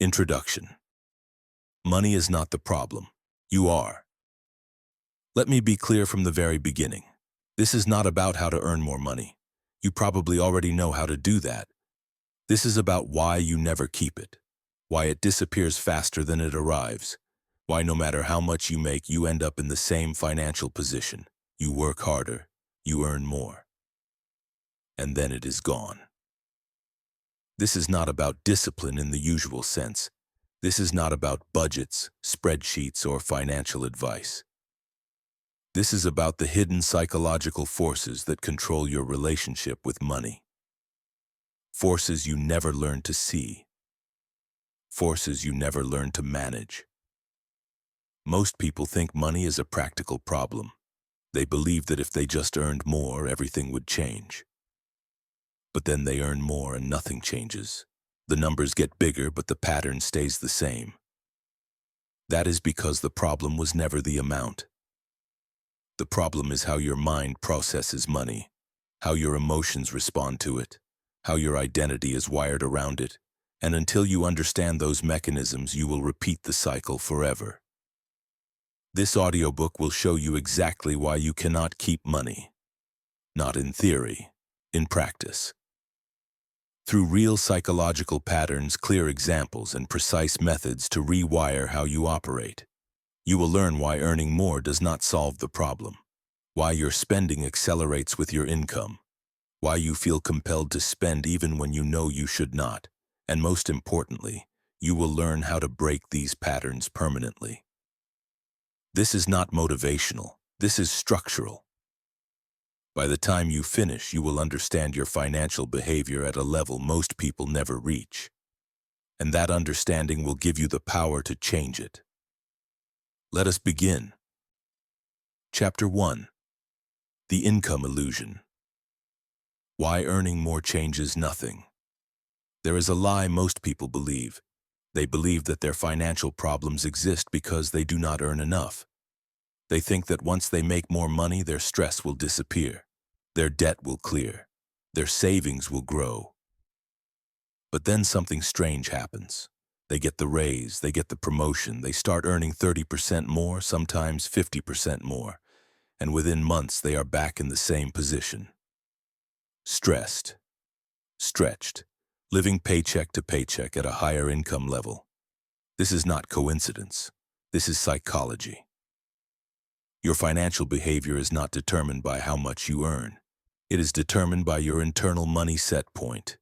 Introduction. Money is not the problem. You are. Let me be clear from the very beginning. This is not about how to earn more money. You probably already know how to do that. This is about why you never keep it, why it disappears faster than it arrives, why no matter how much you make, you end up in the same financial position. You work harder, you earn more, and then it is gone. This is not about discipline in the usual sense. This is not about budgets, spreadsheets, or financial advice. This is about the hidden psychological forces that control your relationship with money. Forces you never learn to see. Forces you never learn to manage. Most people think money is a practical problem. They believe that if they just earned more, everything would change. But then they earn more and nothing changes. The numbers get bigger, but the pattern stays the same. That is because the problem was never the amount. The problem is how your mind processes money, how your emotions respond to it, how your identity is wired around it, and until you understand those mechanisms, you will repeat the cycle forever. This audiobook will show you exactly why you cannot keep money. Not in theory, in practice. Through real psychological patterns, clear examples, and precise methods to rewire how you operate, you will learn why earning more does not solve the problem, why your spending accelerates with your income, why you feel compelled to spend even when you know you should not, and most importantly, you will learn how to break these patterns permanently. This is not motivational, this is structural. By the time you finish, you will understand your financial behavior at a level most people never reach, and that understanding will give you the power to change it. Let us begin. Chapter 1. The Income Illusion. Why earning more changes nothing. There is a lie most people believe. They believe that their financial problems exist because they do not earn enough. They think that once they make more money, their stress will disappear, their debt will clear, their savings will grow. But then something strange happens. They get the raise, they get the promotion, they start earning 30% more, sometimes 50% more, and within months they are back in the same position. Stressed, stretched, living paycheck to paycheck at a higher income level. This is not coincidence. This is psychology. Your financial behavior is not determined by how much you earn. It is determined by your internal money set point.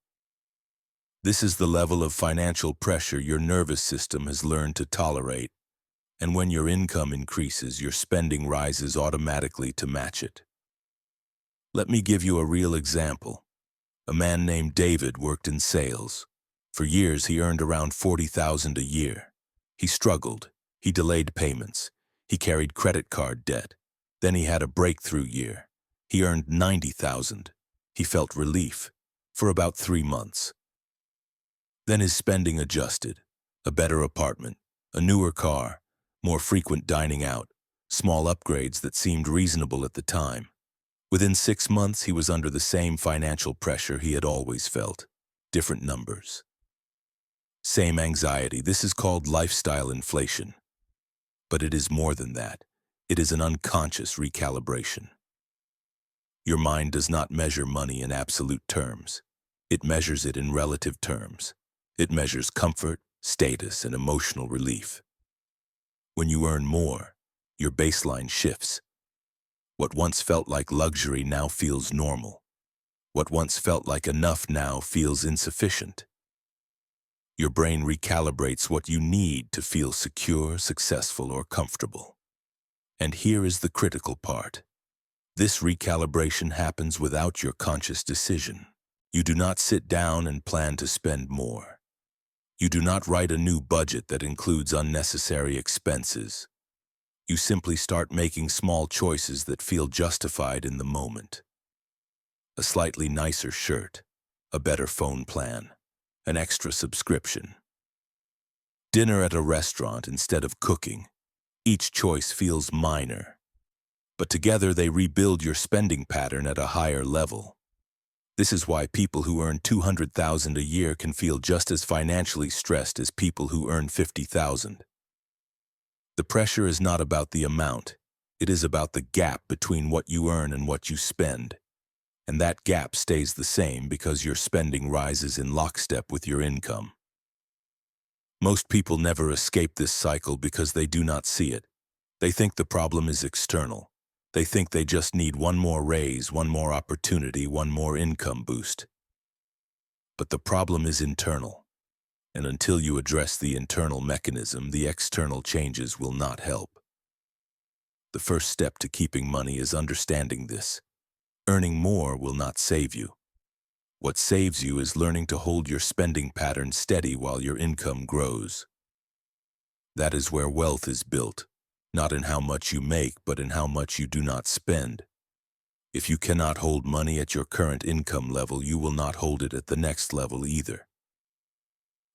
This is the level of financial pressure your nervous system has learned to tolerate, and when your income increases, your spending rises automatically to match it. Let me give you a real example. A man named David worked in sales. For years, he earned around $40,000 a year. He struggled. He delayed payments. He carried credit card debt. Then he had a breakthrough year. He earned $90,000. He felt relief for about 3 months. Then his spending adjusted. A better apartment, a newer car, more frequent dining out, small upgrades that seemed reasonable at the time. Within 6 months, he was under the same financial pressure he had always felt. Different numbers. Same anxiety. This is called lifestyle inflation. But it is more than that. It is an unconscious recalibration. Your mind does not measure money in absolute terms. It measures it in relative terms. It measures comfort, status, and emotional relief. When you earn more, your baseline shifts. What once felt like luxury now feels normal. What once felt like enough now feels insufficient. Your brain recalibrates what you need to feel secure, successful, or comfortable. And here is the critical part. This recalibration happens without your conscious decision. You do not sit down and plan to spend more. You do not write a new budget that includes unnecessary expenses. You simply start making small choices that feel justified in the moment. A slightly nicer shirt, a better phone plan, an extra subscription. Dinner at a restaurant instead of cooking. Each choice feels minor, but together they rebuild your spending pattern at a higher level. This is why people who earn $200,000 a year can feel just as financially stressed as people who earn $50,000. The pressure is not about the amount. It is about the gap between what you earn and what you spend. And that gap stays the same because your spending rises in lockstep with your income. Most people never escape this cycle because they do not see it. They think the problem is external. They think they just need one more raise, one more opportunity, one more income boost. But the problem is internal. And until you address the internal mechanism, the external changes will not help. The first step to keeping money is understanding this. Earning more will not save you. What saves you is learning to hold your spending pattern steady while your income grows. That is where wealth is built, not in how much you make, but in how much you do not spend. If you cannot hold money at your current income level, you will not hold it at the next level either.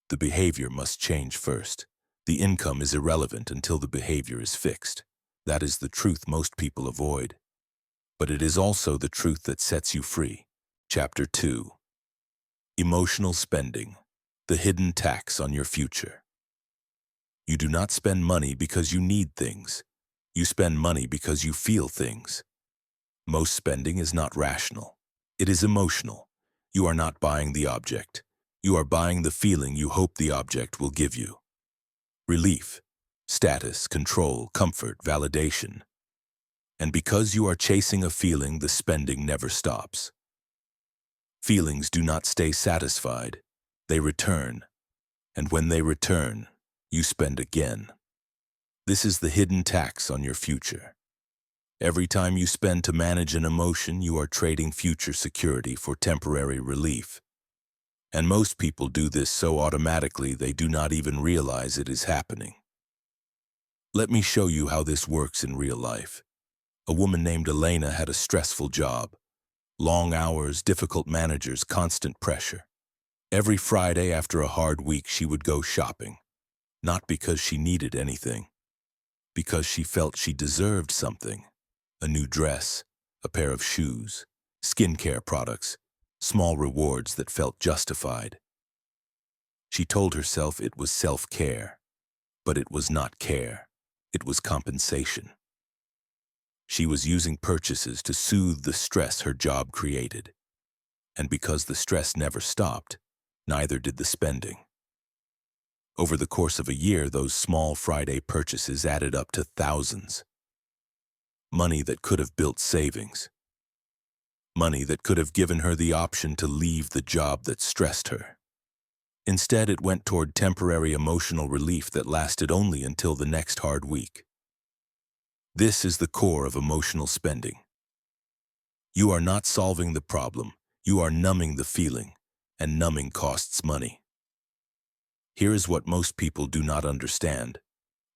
The behavior must change first. The income is irrelevant until the behavior is fixed. That is the truth most people avoid. But it is also the truth that sets you free. Chapter 2. Emotional spending, the hidden tax on your future. You do not spend money because you need things. You spend money because you feel things. Most spending is not rational. It is emotional. You are not buying the object. You are buying the feeling you hope the object will give you. Relief, status, control, comfort, validation. And because you are chasing a feeling, the spending never stops. Feelings do not stay satisfied. They return. And when they return, you spend again. This is the hidden tax on your future. Every time you spend to manage an emotion, you are trading future security for temporary relief. And most people do this so automatically they do not even realize it is happening. Let me show you how this works in real life. A woman named Elena had a stressful job. Long hours, difficult managers, constant pressure. Every Friday after a hard week, she would go shopping. Not because she needed anything. Because she felt she deserved something. A new dress, a pair of shoes, skincare products, small rewards that felt justified. She told herself it was self-care. But it was not care. It was compensation. She was using purchases to soothe the stress her job created. And because the stress never stopped, neither did the spending. Over the course of a year, those small Friday purchases added up to thousands. Money that could have built savings. Money that could have given her the option to leave the job that stressed her. Instead, it went toward temporary emotional relief that lasted only until the next hard week. This is the core of emotional spending. You are not solving the problem, you are numbing the feeling, and numbing costs money. Here is what most people do not understand.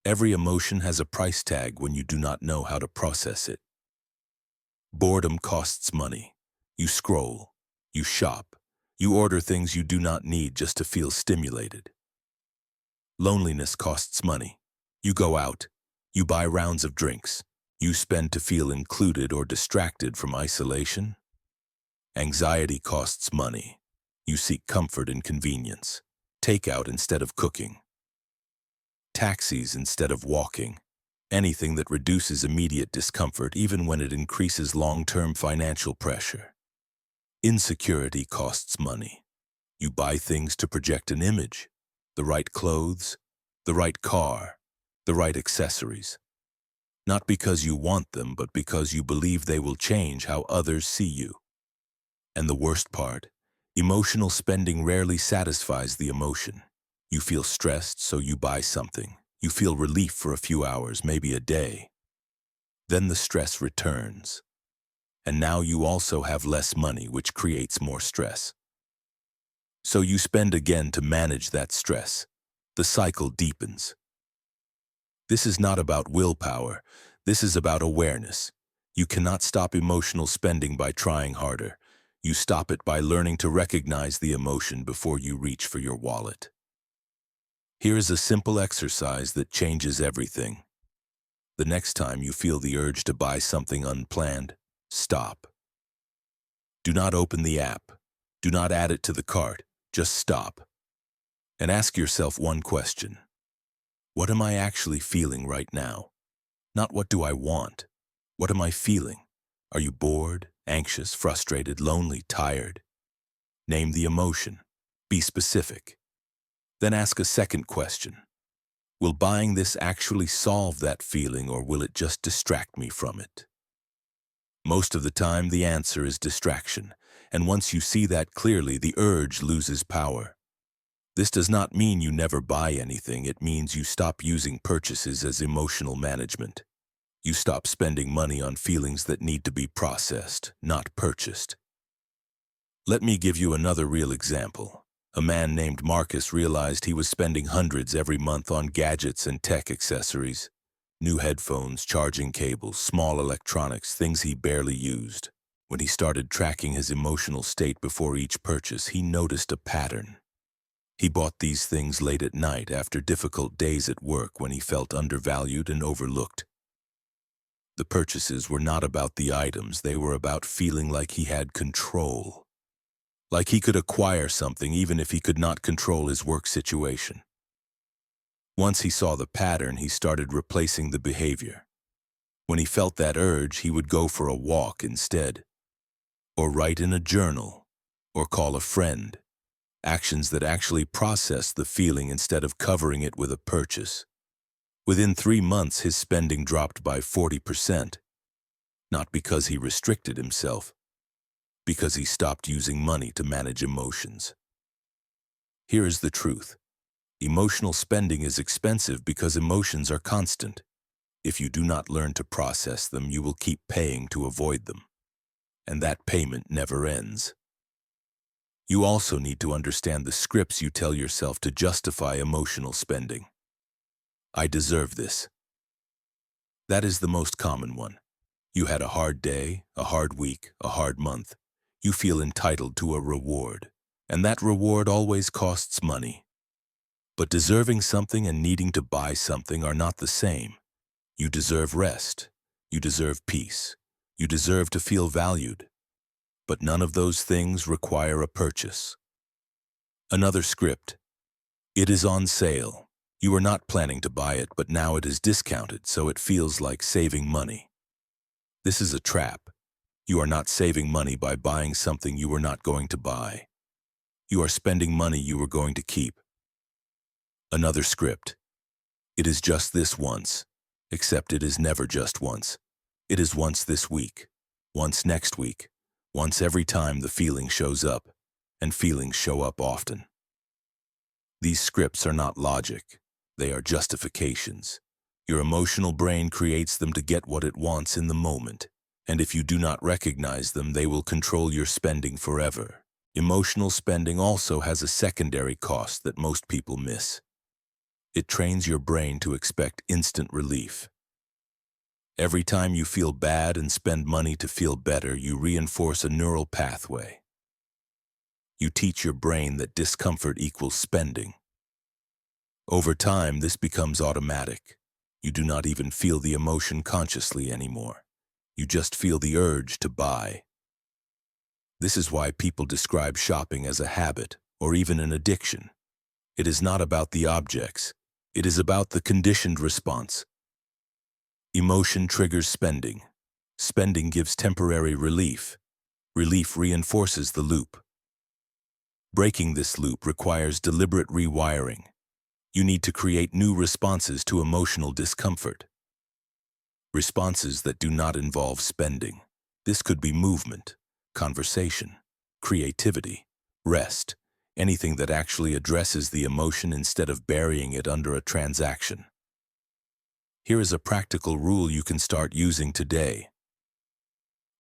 Every emotion has a price tag when you do not know how to process it. Boredom costs money. You scroll, you shop, you order things you do not need just to feel stimulated. Loneliness costs money. You go out, you buy rounds of drinks, you spend to feel included or distracted from isolation. Anxiety costs money. You seek comfort and convenience. Takeout instead of cooking. Taxis instead of walking. Anything that reduces immediate discomfort even when it increases long-term financial pressure. Insecurity costs money. You buy things to project an image. The right clothes, the right car, the right accessories. Not because you want them, but because you believe they will change how others see you. And the worst part, emotional spending rarely satisfies the emotion. You feel stressed, so you buy something. You feel relief for a few hours, maybe a day. Then the stress returns. And now you also have less money, which creates more stress. So you spend again to manage that stress. The cycle deepens. This is not about willpower. This is about awareness. You cannot stop emotional spending by trying harder. You stop it by learning to recognize the emotion before you reach for your wallet. Here is a simple exercise that changes everything. The next time you feel the urge to buy something unplanned, stop. Do not open the app. Do not add it to the cart. Just stop and ask yourself one question. What am I actually feeling right now? Not what do I want? What am I feeling? Are you bored, anxious, frustrated, lonely, tired? Name the emotion. Be specific. Then ask a second question. Will buying this actually solve that feeling, or will it just distract me from it? Most of the time, the answer is distraction, and once you see that clearly, the urge loses power. This does not mean you never buy anything. It means you stop using purchases as emotional management. You stop spending money on feelings that need to be processed, not purchased. Let me give you another real example. A man named Marcus realized he was spending hundreds every month on gadgets and tech accessories. New headphones, charging cables, small electronics, things he barely used. When he started tracking his emotional state before each purchase, he noticed a pattern. He bought these things late at night after difficult days at work when he felt undervalued and overlooked. The purchases were not about the items, they were about feeling like he had control. Like he could acquire something even if he could not control his work situation. Once he saw the pattern, he started replacing the behavior. When he felt that urge, he would go for a walk instead, or write in a journal, or call a friend. Actions that actually processed the feeling instead of covering it with a purchase. Within 3 months, his spending dropped by 40%. Not because he restricted himself, because he stopped using money to manage emotions. Here is the truth. Emotional spending is expensive because emotions are constant. If you do not learn to process them, you will keep paying to avoid them. And that payment never ends. You also need to understand the scripts you tell yourself to justify emotional spending. I deserve this. That is the most common one. You had a hard day, a hard week, a hard month. You feel entitled to a reward, and that reward always costs money. But deserving something and needing to buy something are not the same. You deserve rest. You deserve peace. You deserve to feel valued. But none of those things require a purchase. Another script. It is on sale. You were not planning to buy it, but now it is discounted, so it feels like saving money. This is a trap. You are not saving money by buying something you were not going to buy. You are spending money you were going to keep. Another script. It is just this once, except it is never just once. It is once this week, once next week, once every time the feeling shows up, and feelings show up often. These scripts are not logic. They are justifications. Your emotional brain creates them to get what it wants in the moment, and if you do not recognize them, they will control your spending forever. Emotional spending also has a secondary cost that most people miss. It trains your brain to expect instant relief. Every time you feel bad and spend money to feel better, you reinforce a neural pathway. You teach your brain that discomfort equals spending. Over time, this becomes automatic. You do not even feel the emotion consciously anymore. You just feel the urge to buy. This is why people describe shopping as a habit or even an addiction. It is not about the objects. It is about the conditioned response. Emotion triggers spending. Spending gives temporary relief. Relief reinforces the loop. Breaking this loop requires deliberate rewiring. You need to create new responses to emotional discomfort. Responses that do not involve spending. This could be movement, conversation, creativity, rest, anything that actually addresses the emotion instead of burying it under a transaction. Here is a practical rule you can start using today.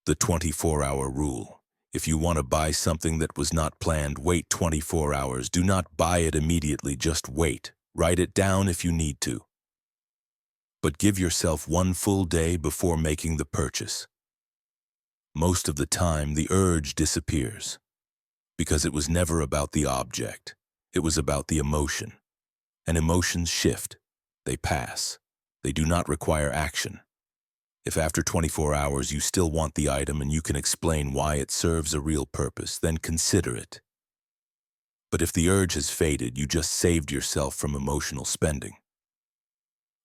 The 24-hour rule. If you want to buy something that was not planned, wait 24 hours. Do not buy it immediately, just wait. Write it down if you need to. But give yourself one full day before making the purchase. Most of the time, the urge disappears because it was never about the object. It was about the emotion. And emotions shift. They pass. They do not require action. If after 24 hours you still want the item and you can explain why it serves a real purpose, then consider it. But if the urge has faded, you just saved yourself from emotional spending.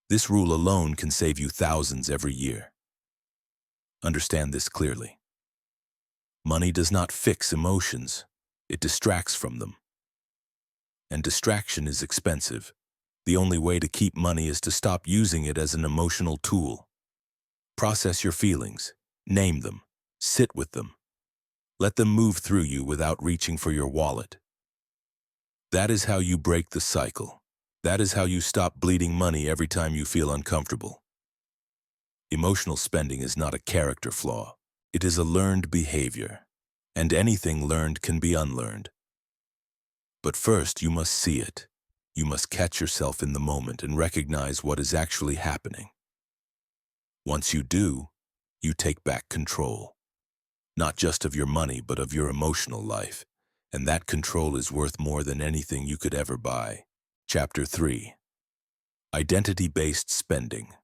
This rule alone can save you thousands every year. Understand this clearly. Money does not fix emotions, it distracts from them. And distraction is expensive. The only way to keep money is to stop using it as an emotional tool. Process your feelings, name them, sit with them. Let them move through you without reaching for your wallet. That is how you break the cycle. That is how you stop bleeding money every time you feel uncomfortable. Emotional spending is not a character flaw. It is a learned behavior, and anything learned can be unlearned. But first, you must see it. You must catch yourself in the moment and recognize what is actually happening. Once you do, you take back control. Not just of your money, but of your emotional life. And that control is worth more than anything you could ever buy. Chapter 3. Identity-based spending.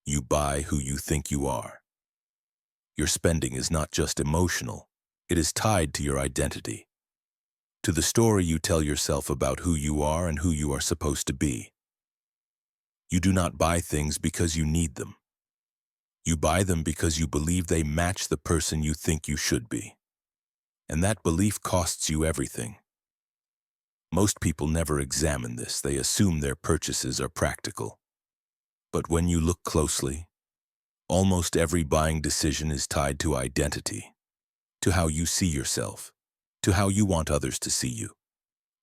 You buy who you think you are. Your spending is not just emotional. It is tied to your identity, to the story you tell yourself about who you are and who you are supposed to be. You do not buy things because you need them. You buy them because you believe they match the person you think you should be. And that belief costs you everything. Most people never examine this. They assume their purchases are practical. But when you look closely, almost every buying decision is tied to identity, to how you see yourself, to how you want others to see you,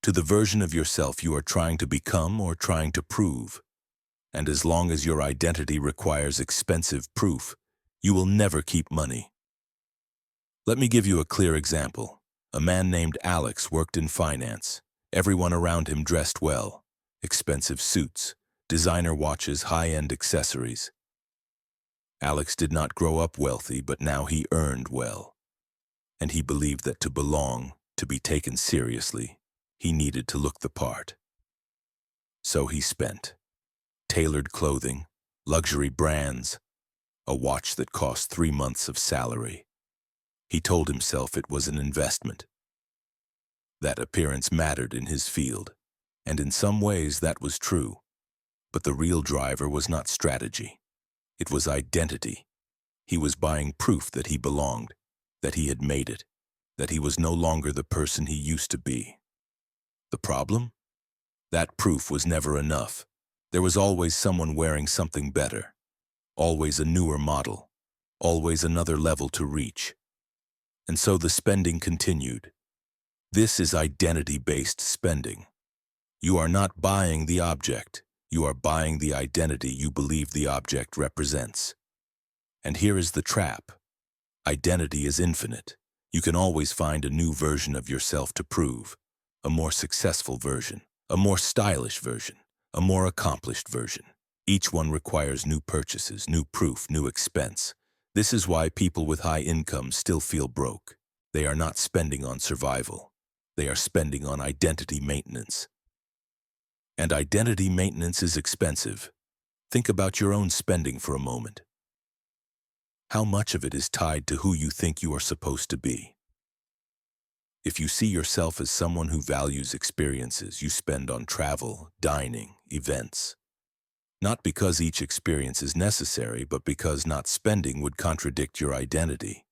to the version of yourself you are trying to become or trying to prove. And as long as your identity requires expensive proof, you will never keep money. Let me give you a clear example. A man named Alex worked in finance. Everyone around him dressed well. Expensive suits, designer watches, high-end accessories. Alex did not grow up wealthy, but now he earned well. And he believed that to belong, to be taken seriously, he needed to look the part. So he spent. Tailored clothing, luxury brands, a watch that cost 3 months of salary. He told himself it was an investment. That appearance mattered in his field, and in some ways that was true. But the real driver was not strategy. It was identity. He was buying proof that he belonged, that he had made it, that he was no longer the person he used to be. The problem? That proof was never enough. There was always someone wearing something better, always a newer model, always another level to reach. And so the spending continued. This is identity-based spending. You are not buying the object. You are buying the identity you believe the object represents. And here is the trap. Identity is infinite. You can always find a new version of yourself to prove, a more successful version, a more stylish version, a more accomplished version. Each one requires new purchases, new proof, new expense. This is why people with high incomes still feel broke. They are not spending on survival. They are spending on identity maintenance. And identity maintenance is expensive. Think about your own spending for a moment. How much of it is tied to who you think you are supposed to be? If you see yourself as someone who values experiences, you spend on travel, dining, events. Not because each experience is necessary, but because not spending would contradict your identity.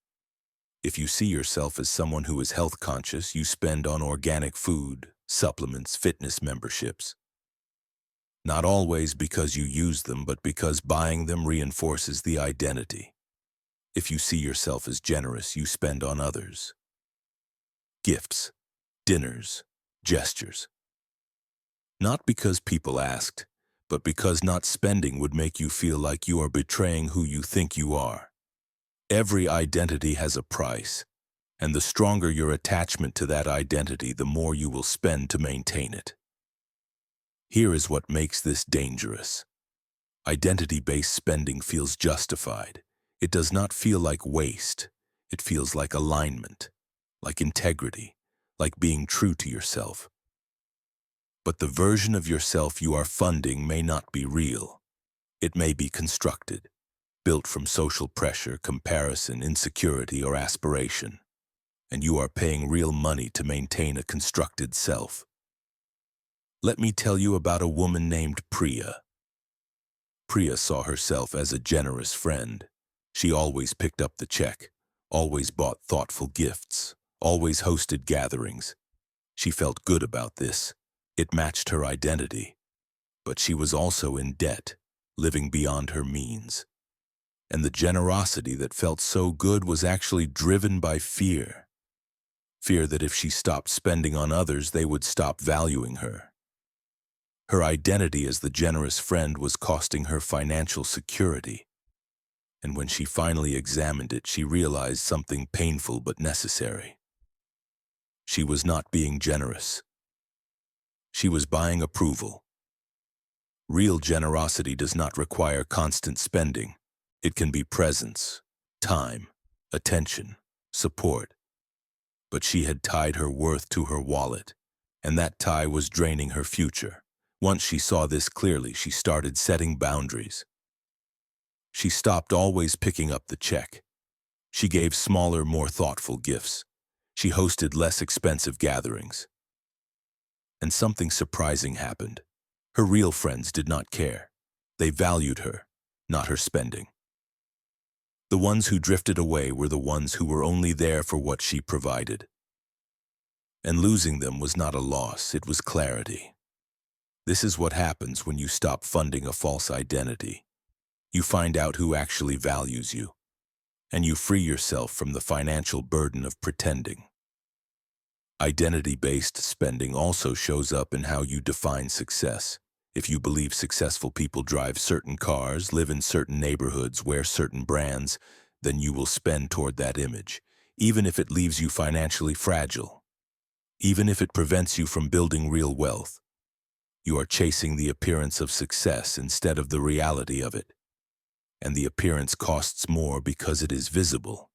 If you see yourself as someone who is health conscious, you spend on organic food, supplements, fitness memberships. Not always because you use them, but because buying them reinforces the identity. If you see yourself as generous, you spend on others. Gifts, dinners, gestures. Not because people asked, but because not spending would make you feel like you are betraying who you think you are. Every identity has a price, and the stronger your attachment to that identity, the more you will spend to maintain it. Here is what makes this dangerous. Identity-based spending feels justified. It does not feel like waste. It feels like alignment, like integrity, like being true to yourself. But the version of yourself you are funding may not be real. It may be constructed, built from social pressure, comparison, insecurity, or aspiration, and you are paying real money to maintain a constructed self. Let me tell you about a woman named Priya. Priya saw herself as a generous friend. She always picked up the check, always bought thoughtful gifts, always hosted gatherings. She felt good about this. It matched her identity. But she was also in debt, living beyond her means. And the generosity that felt so good was actually driven by fear. Fear that if she stopped spending on others, they would stop valuing her. Her identity as the generous friend was costing her financial security. And when she finally examined it, she realized something painful but necessary. She was not being generous. She was buying approval. Real generosity does not require constant spending. It can be presence, time, attention, support. But she had tied her worth to her wallet, and that tie was draining her future. Once she saw this clearly, she started setting boundaries. She stopped always picking up the check. She gave smaller, more thoughtful gifts. She hosted less expensive gatherings. And something surprising happened. Her real friends did not care. They valued her, not her spending. The ones who drifted away were the ones who were only there for what she provided. And losing them was not a loss, it was clarity. This is what happens when you stop funding a false identity. You find out who actually values you, and you free yourself from the financial burden of pretending. Identity-based spending also shows up in how you define success. If you believe successful people drive certain cars, live in certain neighborhoods, wear certain brands, then you will spend toward that image, even if it leaves you financially fragile, even if it prevents you from building real wealth. You are chasing the appearance of success instead of the reality of it. And the appearance costs more because it is visible.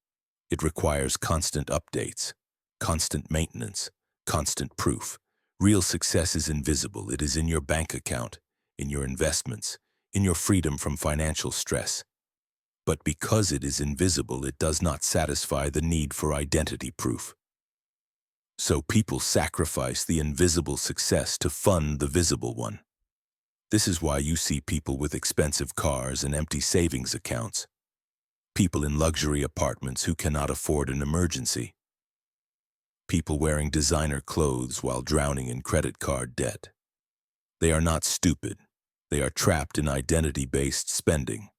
It requires constant updates, constant maintenance, constant proof. Real success is invisible. It is in your bank account, in your investments, in your freedom from financial stress. But because it is invisible, it does not satisfy the need for identity proof. So people sacrifice the invisible success to fund the visible one. This is why you see people with expensive cars and empty savings accounts, people in luxury apartments who cannot afford an emergency, people wearing designer clothes while drowning in credit card debt. They are not stupid. They are trapped in identity-based spending,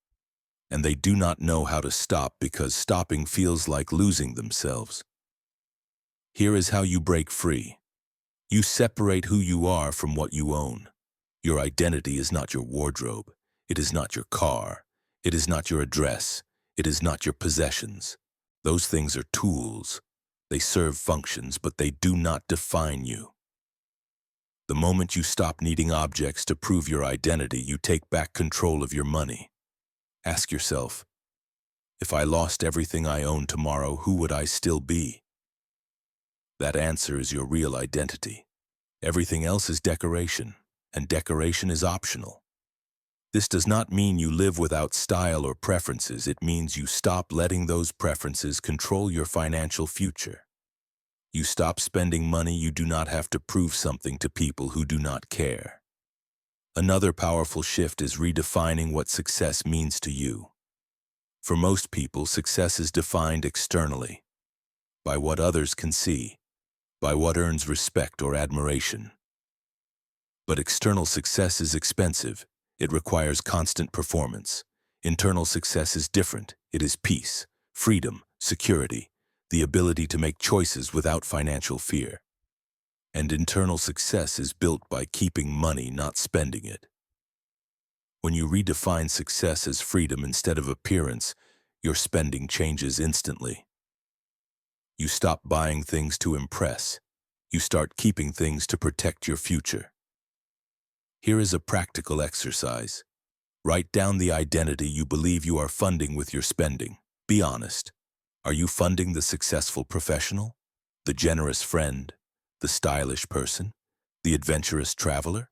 and they do not know how to stop because stopping feels like losing themselves. Here is how you break free. You separate who you are from what you own. Your identity is not your wardrobe. It is not your car. It is not your address. It is not your possessions. Those things are tools. They serve functions, but they do not define you. The moment you stop needing objects to prove your identity, you take back control of your money. Ask yourself, if I lost everything I own tomorrow, who would I still be? That answer is your real identity. Everything else is decoration, and decoration is optional. This does not mean you live without style or preferences. It means you stop letting those preferences control your financial future. You stop spending money you do not have to prove something to people who do not care. Another powerful shift is redefining what success means to you. For most people, success is defined externally, by what others can see, by what earns respect or admiration. But external success is expensive. It requires constant performance. Internal success is different. It is peace, freedom, security, the ability to make choices without financial fear. And internal success is built by keeping money, not spending it. When you redefine success as freedom instead of appearance, your spending changes instantly. You stop buying things to impress. You start keeping things to protect your future. Here is a practical exercise. Write down the identity you believe you are funding with your spending. Be honest. Are you funding the successful professional, the generous friend, the stylish person, the adventurous traveler?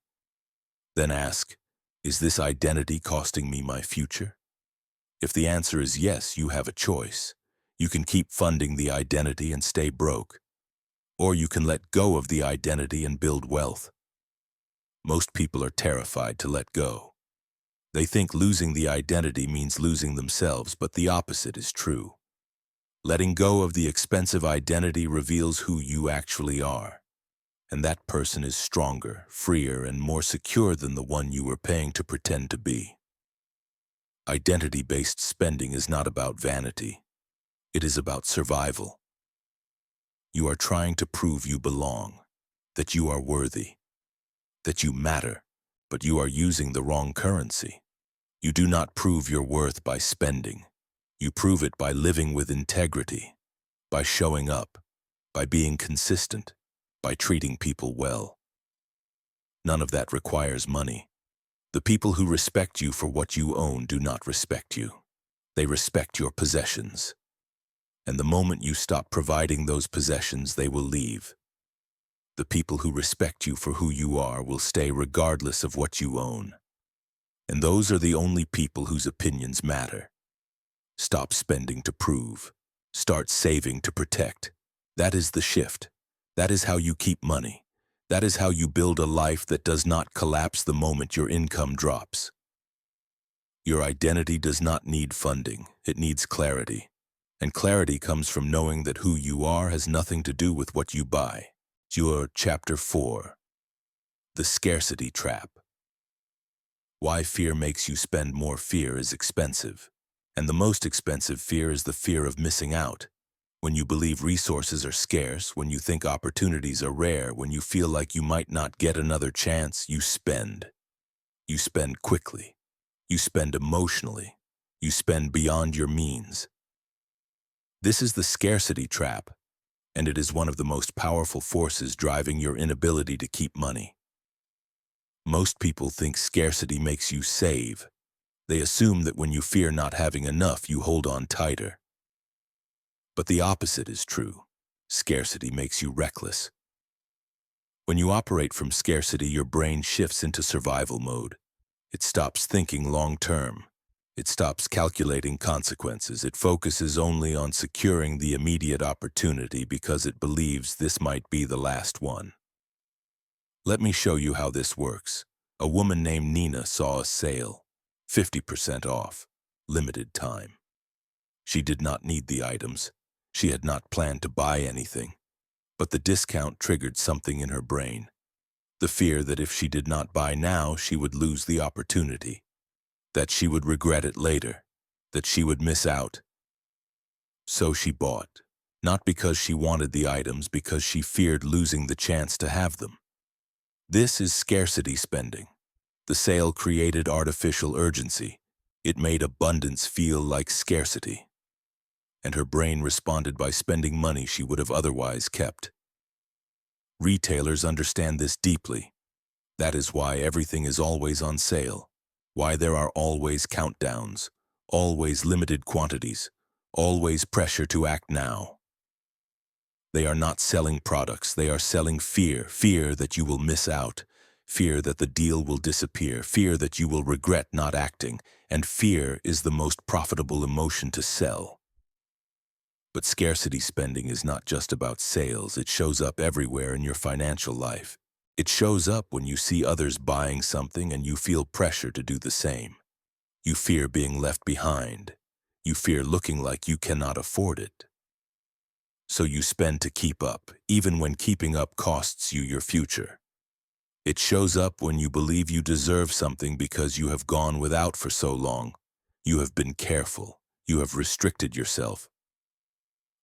Then ask, is this identity costing me my future? If the answer is yes, you have a choice. You can keep funding the identity and stay broke, or you can let go of the identity and build wealth. Most people are terrified to let go. They think losing the identity means losing themselves, but the opposite is true. Letting go of the expensive identity reveals who you actually are, and that person is stronger, freer, and more secure than the one you were paying to pretend to be. Identity-based spending is not about vanity. It is about survival. You are trying to prove you belong, that you are worthy, that you matter, but you are using the wrong currency. You do not prove your worth by spending. You prove it by living with integrity, by showing up, by being consistent, by treating people well. None of that requires money. The people who respect you for what you own do not respect you. They respect your possessions. And the moment you stop providing those possessions, they will leave. The people who respect you for who you are will stay regardless of what you own. And those are the only people whose opinions matter. Stop spending to prove. Start saving to protect. That is the shift. That is how you keep money. That is how you build a life that does not collapse the moment your income drops. Your identity does not need funding. It needs clarity. And clarity comes from knowing that who you are has nothing to do with what you buy. Your Chapter 4. The Scarcity Trap. Why fear makes you spend more. Fear is expensive. And the most expensive fear is the fear of missing out. When you believe resources are scarce, when you think opportunities are rare, when you feel like you might not get another chance, you spend. You spend quickly. You spend emotionally. You spend beyond your means. This is the scarcity trap, and it is one of the most powerful forces driving your inability to keep money. Most people think scarcity makes you save. They assume that when you fear not having enough, you hold on tighter. But the opposite is true. Scarcity makes you reckless. When you operate from scarcity, your brain shifts into survival mode. It stops thinking long-term. It stops calculating consequences. It focuses only on securing the immediate opportunity because it believes this might be the last one. Let me show you how this works. A woman named Nina saw a sale, 50% off, limited time. She did not need the items. She had not planned to buy anything. But the discount triggered something in her brain. The fear that if she did not buy now, she would lose the opportunity. That she would regret it later. That she would miss out. So she bought. Not because she wanted the items, because she feared losing the chance to have them. This is scarcity spending. The sale created artificial urgency. It made abundance feel like scarcity. And her brain responded by spending money she would have otherwise kept. Retailers understand this deeply. That is why everything is always on sale, why there are always countdowns, always limited quantities, always pressure to act now. They are not selling products, they are selling fear, fear that you will miss out, fear that the deal will disappear, fear that you will regret not acting, and fear is the most profitable emotion to sell. But scarcity spending is not just about sales. It shows up everywhere in your financial life. It shows up when you see others buying something and you feel pressure to do the same. You fear being left behind. You fear looking like you cannot afford it. So you spend to keep up, even when keeping up costs you your future. It shows up when you believe you deserve something because you have gone without for so long. You have been careful. You have restricted yourself.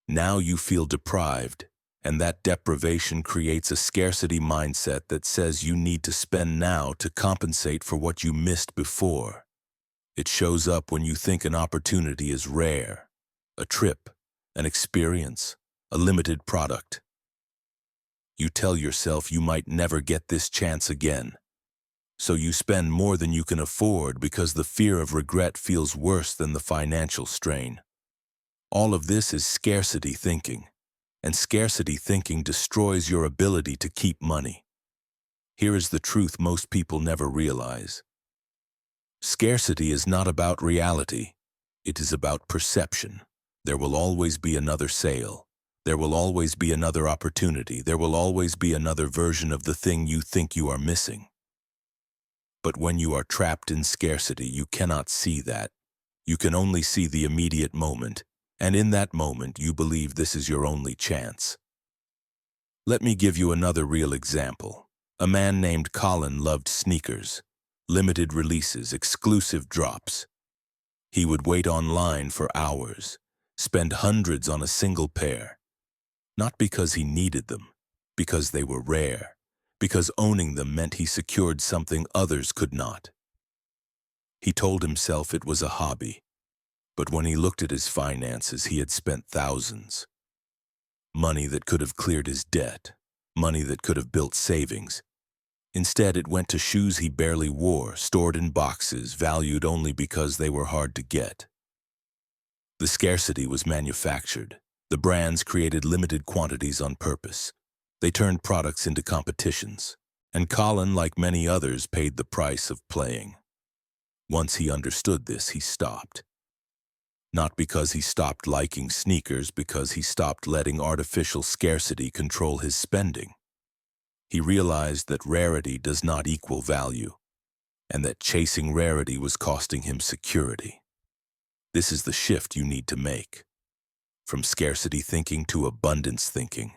Now you feel deprived, and that deprivation creates a scarcity mindset that says you need to spend now to compensate for what you missed before. It shows up when you think an opportunity is rare, a trip, an experience, a limited product. You tell yourself you might never get this chance again. So you spend more than you can afford because the fear of regret feels worse than the financial strain. All of this is scarcity thinking, and scarcity thinking destroys your ability to keep money. Here is the truth most people never realize. Scarcity is not about reality. It is about perception. There will always be another sale. There will always be another opportunity. There will always be another version of the thing you think you are missing. But when you are trapped in scarcity, you cannot see that. You can only see the immediate moment, and in that moment you believe this is your only chance. Let me give you another real example. A man named Colin loved sneakers, limited releases, exclusive drops. He would wait online for hours, spend hundreds on a single pair. Not because he needed them, because they were rare, because owning them meant he secured something others could not. He told himself it was a hobby, but when he looked at his finances, he had spent thousands. Money that could have cleared his debt, money that could have built savings. Instead, it went to shoes he barely wore, stored in boxes, valued only because they were hard to get. The scarcity was manufactured. The brands created limited quantities on purpose. They turned products into competitions. And Colin, like many others, paid the price of playing. Once he understood this, he stopped. Not because he stopped liking sneakers, because he stopped letting artificial scarcity control his spending. He realized that rarity does not equal value, and that chasing rarity was costing him security. This is the shift you need to make, from scarcity thinking to abundance thinking.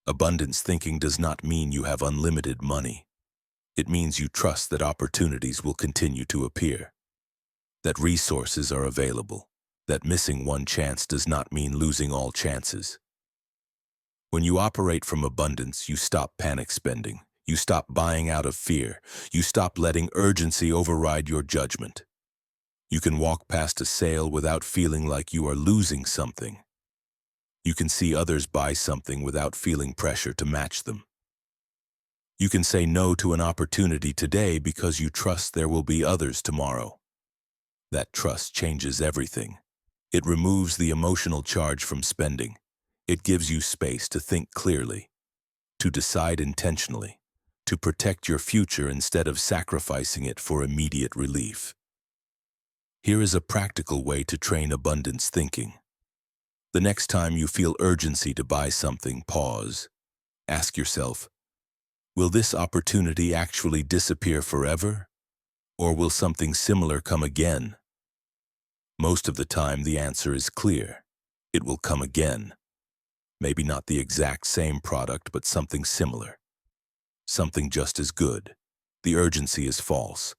Abundance thinking does not mean you have unlimited money. It means you trust that opportunities will continue to appear, that resources are available, that missing one chance does not mean losing all chances. When you operate from abundance, you stop panic spending. You stop buying out of fear. You stop letting urgency override your judgment. You can walk past a sale without feeling like you are losing something. You can see others buy something without feeling pressure to match them. You can say no to an opportunity today because you trust there will be others tomorrow. That trust changes everything. It removes the emotional charge from spending. It gives you space to think clearly, to decide intentionally, to protect your future instead of sacrificing it for immediate relief. Here is a practical way to train abundance thinking. The next time you feel urgency to buy something, pause. Ask yourself, will this opportunity actually disappear forever? Or will something similar come again? Most of the time, the answer is clear. It will come again. Maybe not the exact same product, but something similar. Something just as good. The urgency is false.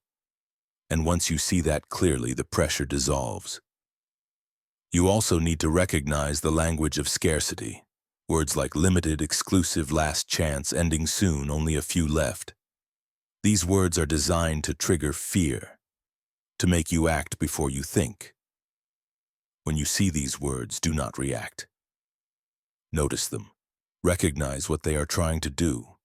And once you see that clearly, the pressure dissolves. You also need to recognize the language of scarcity. Words like limited, exclusive, last chance, ending soon, only a few left. These words are designed to trigger fear, to make you act before you think. When you see these words, do not react. Notice them, recognize what they are trying to do,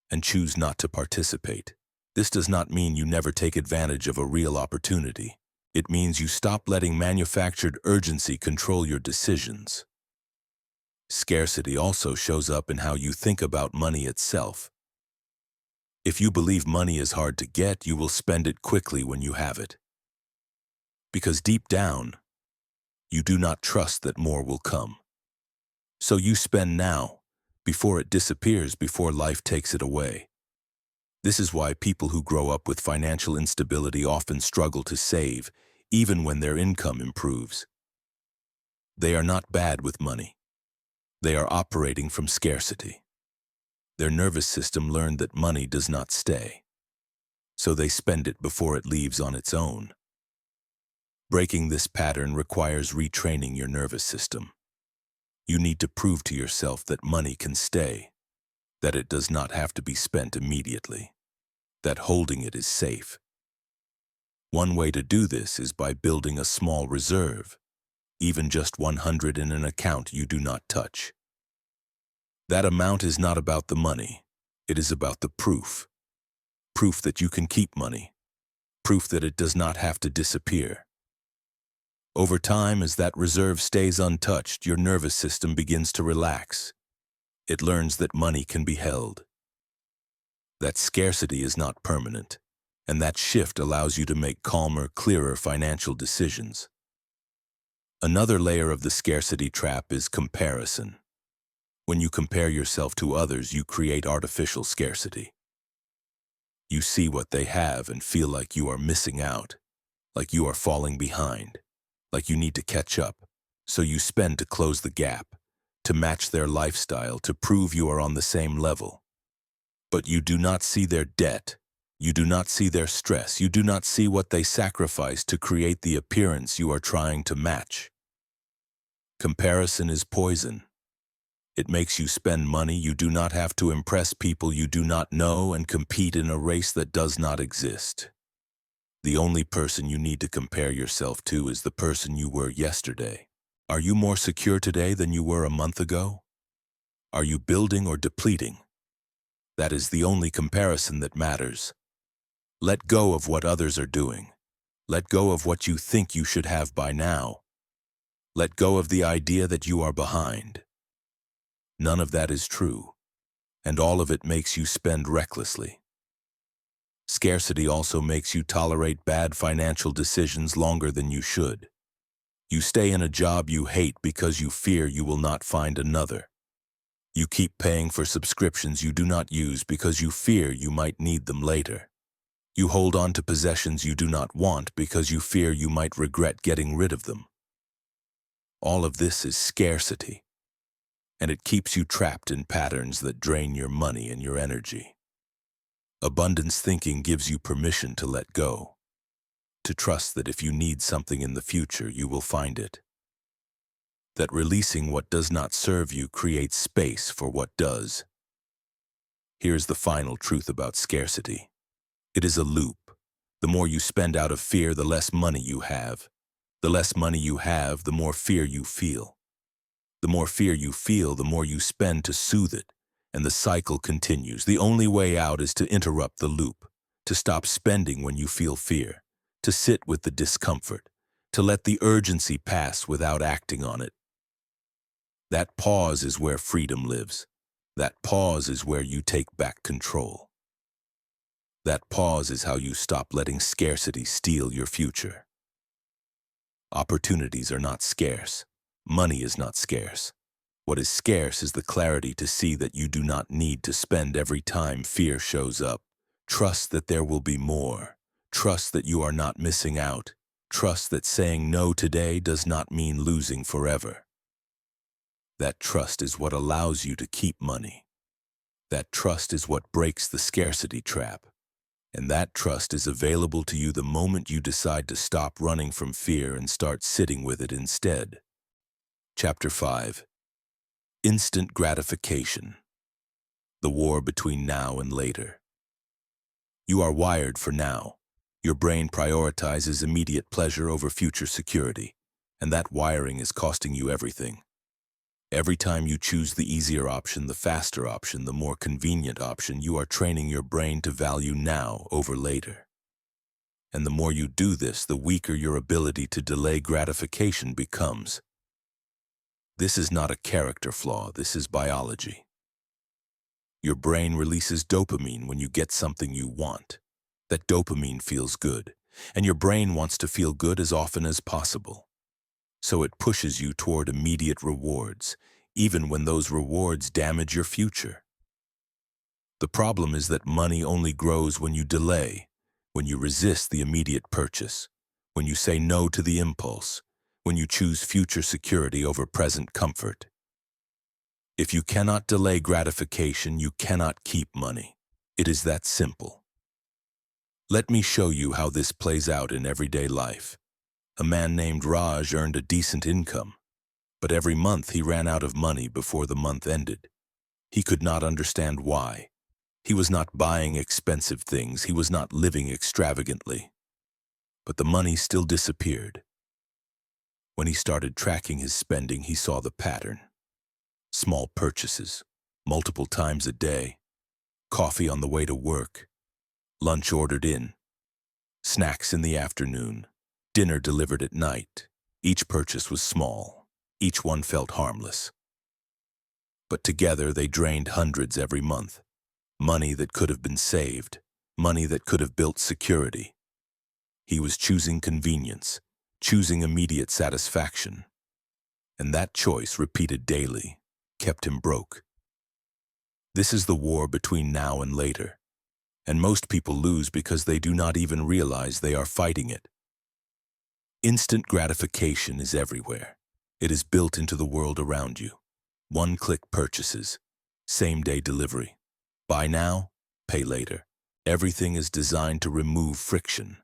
and choose not to participate. This does not mean you never take advantage of a real opportunity. It means you stop letting manufactured urgency control your decisions. Scarcity also shows up in how you think about money itself. If you believe money is hard to get, you will spend it quickly when you have it. Because deep down, you do not trust that more will come. So you spend now, before it disappears, before life takes it away. This is why people who grow up with financial instability often struggle to save, even when their income improves. They are not bad with money. They are operating from scarcity. Their nervous system learned that money does not stay, so they spend it before it leaves on its own. Breaking this pattern requires retraining your nervous system. You need to prove to yourself that money can stay, that it does not have to be spent immediately, that holding it is safe. One way to do this is by building a small reserve, even just 100 in an account you do not touch. That amount is not about the money, it is about the proof. Proof that you can keep money, proof that it does not have to disappear. Over time, as that reserve stays untouched, your nervous system begins to relax. It learns that money can be held, that scarcity is not permanent, and that shift allows you to make calmer, clearer financial decisions. Another layer of the scarcity trap is comparison. When you compare yourself to others, you create artificial scarcity. You see what they have and feel like you are missing out, like you are falling behind, like you need to catch up. So you spend to close the gap, to match their lifestyle, to prove you are on the same level. But you do not see their debt. You do not see their stress. You do not see what they sacrifice to create the appearance you are trying to match. Comparison is poison. It makes you spend money you do not have to impress people you do not know and compete in a race that does not exist. The only person you need to compare yourself to is the person you were yesterday. Are you more secure today than you were a month ago? Are you building or depleting? That is the only comparison that matters. Let go of what others are doing. Let go of what you think you should have by now. Let go of the idea that you are behind. None of that is true, and all of it makes you spend recklessly. Scarcity also makes you tolerate bad financial decisions longer than you should. You stay in a job you hate because you fear you will not find another. You keep paying for subscriptions you do not use because you fear you might need them later. You hold on to possessions you do not want because you fear you might regret getting rid of them. All of this is scarcity, and it keeps you trapped in patterns that drain your money and your energy. Abundance thinking gives you permission to let go, to trust that if you need something in the future, you will find it. That releasing what does not serve you creates space for what does. Here's the final truth about scarcity. It is a loop. The more you spend out of fear, the less money you have. The less money you have, the more fear you feel. The more fear you feel, the more you spend to soothe it, and the cycle continues. The only way out is to interrupt the loop, to stop spending when you feel fear, to sit with the discomfort, to let the urgency pass without acting on it. That pause is where freedom lives. That pause is where you take back control. That pause is how you stop letting scarcity steal your future. Opportunities are not scarce. Money is not scarce. What is scarce is the clarity to see that you do not need to spend every time fear shows up. Trust that there will be more. Trust that you are not missing out. Trust that saying no today does not mean losing forever. That trust is what allows you to keep money. That trust is what breaks the scarcity trap. And that trust is available to you the moment you decide to stop running from fear and start sitting with it instead. Chapter 5. Instant Gratification. The war between now and later. You are wired for now. Your brain prioritizes immediate pleasure over future security, and that wiring is costing you everything. Every time you choose the easier option, the faster option, the more convenient option, you are training your brain to value now over later. And the more you do this, the weaker your ability to delay gratification becomes. This is not a character flaw, this is biology. Your brain releases dopamine when you get something you want. That dopamine feels good, and your brain wants to feel good as often as possible. So it pushes you toward immediate rewards, even when those rewards damage your future. The problem is that money only grows when you delay, when you resist the immediate purchase, when you say no to the impulse, when you choose future security over present comfort. If you cannot delay gratification, you cannot keep money. It is that simple. Let me show you how this plays out in everyday life. A man named Raj earned a decent income, but every month he ran out of money before the month ended. He could not understand why. He was not buying expensive things, he was not living extravagantly. But the money still disappeared. When he started tracking his spending, he saw the pattern. Small purchases, multiple times a day, coffee on the way to work, lunch ordered in, snacks in the afternoon, dinner delivered at night. Each purchase was small. Each one felt harmless. But together they drained hundreds every month. Money that could have been saved. Money that could have built security. He was choosing convenience, choosing immediate satisfaction. And that choice, repeated daily, kept him broke. This is the war between now and later, and most people lose because they do not even realize they are fighting it. Instant gratification is everywhere. It is built into the world around you. One-click purchases, same-day delivery. Buy now, pay later. Everything is designed to remove friction,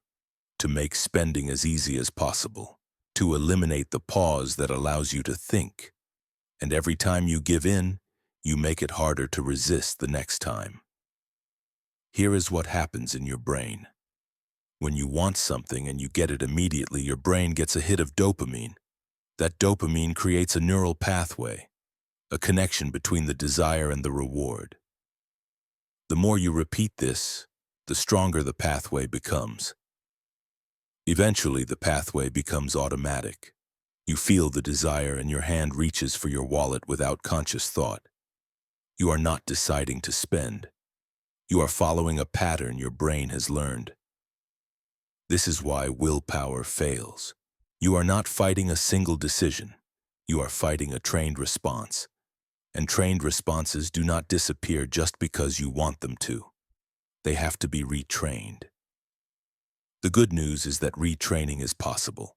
to make spending as easy as possible, to eliminate the pause that allows you to think. And every time you give in, you make it harder to resist the next time. Here is what happens in your brain. When you want something and you get it immediately, your brain gets a hit of dopamine. That dopamine creates a neural pathway, a connection between the desire and the reward. The more you repeat this, the stronger the pathway becomes. Eventually, the pathway becomes automatic. You feel the desire and your hand reaches for your wallet without conscious thought. You are not deciding to spend. You are following a pattern your brain has learned. This is why willpower fails. You are not fighting a single decision. You are fighting a trained response. And trained responses do not disappear just because you want them to. They have to be retrained. The good news is that retraining is possible,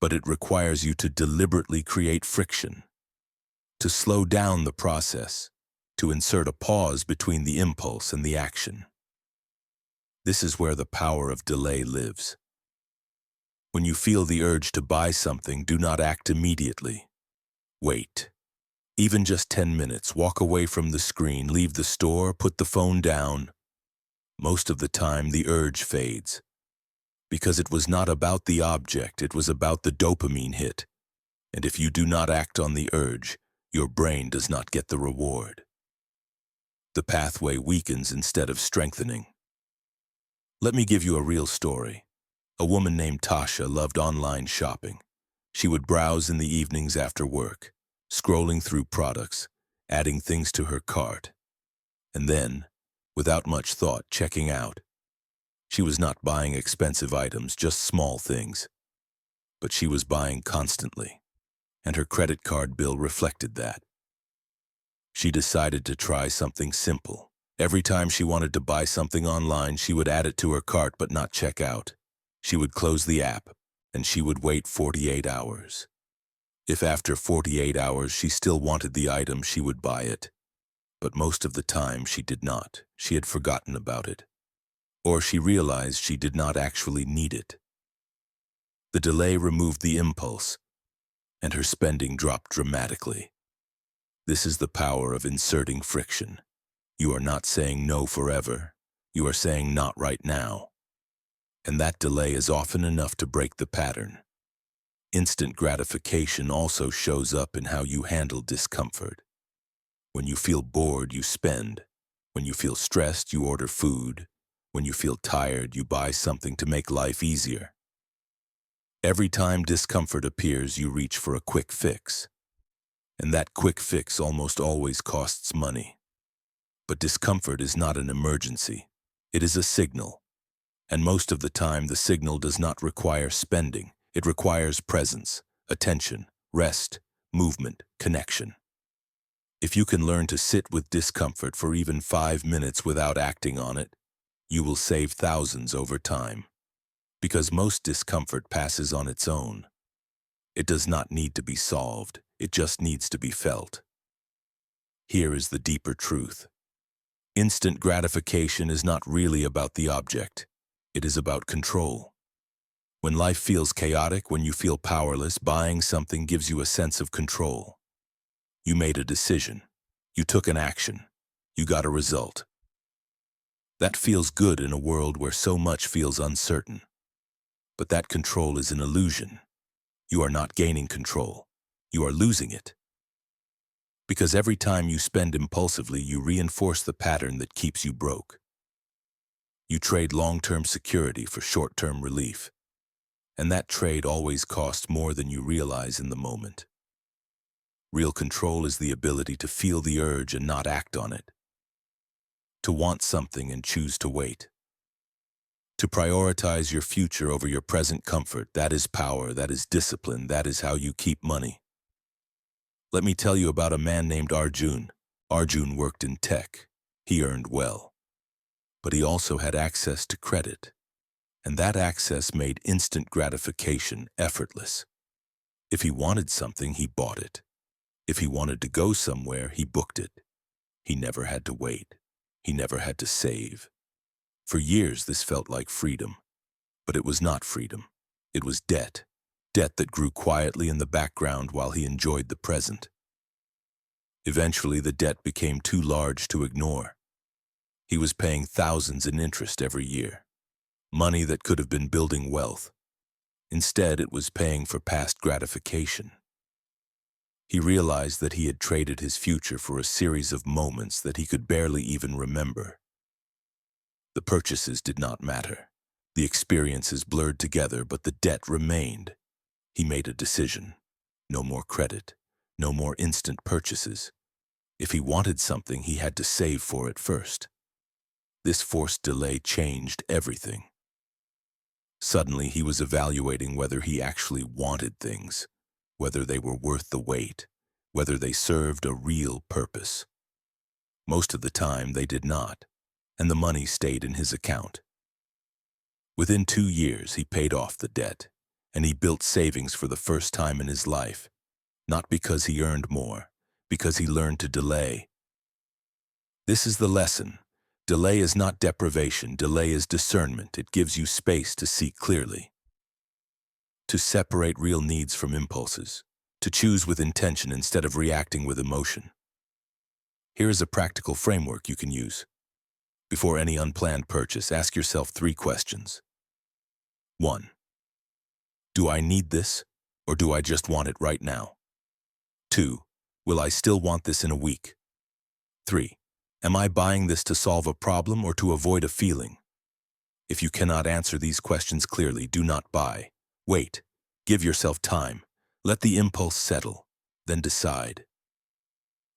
but it requires you to deliberately create friction, to slow down the process, to insert a pause between the impulse and the action. This is where the power of delay lives. When you feel the urge to buy something, do not act immediately. Wait. Even just 10 minutes, walk away from the screen, leave the store, put the phone down. Most of the time, the urge fades. Because it was not about the object, it was about the dopamine hit. And if you do not act on the urge, your brain does not get the reward. The pathway weakens instead of strengthening. Let me give you a real story. A woman named Tasha loved online shopping. She would browse in the evenings after work, scrolling through products, adding things to her cart, and then, without much thought, checking out. She was not buying expensive items, just small things. But she was buying constantly, and her credit card bill reflected that. She decided to try something simple. Every time she wanted to buy something online, she would add it to her cart but not check out. She would close the app, and she would wait 48 hours. If after 48 hours she still wanted the item, she would buy it. But most of the time she did not. She had forgotten about it. Or she realized she did not actually need it. The delay removed the impulse, and her spending dropped dramatically. This is the power of inserting friction. You are not saying no forever. You are saying not right now. And that delay is often enough to break the pattern. Instant gratification also shows up in how you handle discomfort. When you feel bored, you spend. When you feel stressed, you order food. When you feel tired, you buy something to make life easier. Every time discomfort appears, you reach for a quick fix. And that quick fix almost always costs money. But discomfort is not an emergency. It is a signal. And most of the time, the signal does not require spending. It requires presence, attention, rest, movement, connection. If you can learn to sit with discomfort for even 5 minutes without acting on it, you will save thousands over time. Because most discomfort passes on its own. It does not need to be solved. It just needs to be felt. Here is the deeper truth. Instant gratification is not really about the object. It is about control. When life feels chaotic, when you feel powerless, buying something gives you a sense of control. You made a decision. You took an action. You got a result. That feels good in a world where so much feels uncertain. But that control is an illusion. You are not gaining control. You are losing it. Because every time you spend impulsively, you reinforce the pattern that keeps you broke. You trade long-term security for short-term relief. And that trade always costs more than you realize in the moment. Real control is the ability to feel the urge and not act on it. To want something and choose to wait. To prioritize your future over your present comfort, that is power, that is discipline, that is how you keep money. Let me tell you about a man named Arjun. Arjun worked in tech. He earned well. But he also had access to credit. And that access made instant gratification effortless. If he wanted something, he bought it. If he wanted to go somewhere, he booked it. He never had to wait. He never had to save. For years, this felt like freedom. But it was not freedom. It was debt. Debt that grew quietly in the background while he enjoyed the present. Eventually, the debt became too large to ignore. He was paying thousands in interest every year. Money that could have been building wealth. Instead, it was paying for past gratification. He realized that he had traded his future for a series of moments that he could barely even remember. The purchases did not matter. The experiences blurred together, but the debt remained. He made a decision. No more credit. No more instant purchases. If he wanted something, he had to save for it first. This forced delay changed everything. Suddenly, he was evaluating whether he actually wanted things, whether they were worth the wait, whether they served a real purpose. Most of the time, they did not, and the money stayed in his account. Within 2 years, he paid off the debt, and he built savings for the first time in his life, not because he earned more, because he learned to delay. This is the lesson. Delay is not deprivation. Delay is discernment. It gives you space to see clearly, to separate real needs from impulses, to choose with intention instead of reacting with emotion. Here is a practical framework you can use. Before any unplanned purchase, ask yourself 3 questions. 1. Do I need this, or do I just want it right now? 2. Will I still want this in a week? 3. Am I buying this to solve a problem or to avoid a feeling? If you cannot answer these questions clearly, do not buy. Wait. Give yourself time. Let the impulse settle. Then decide.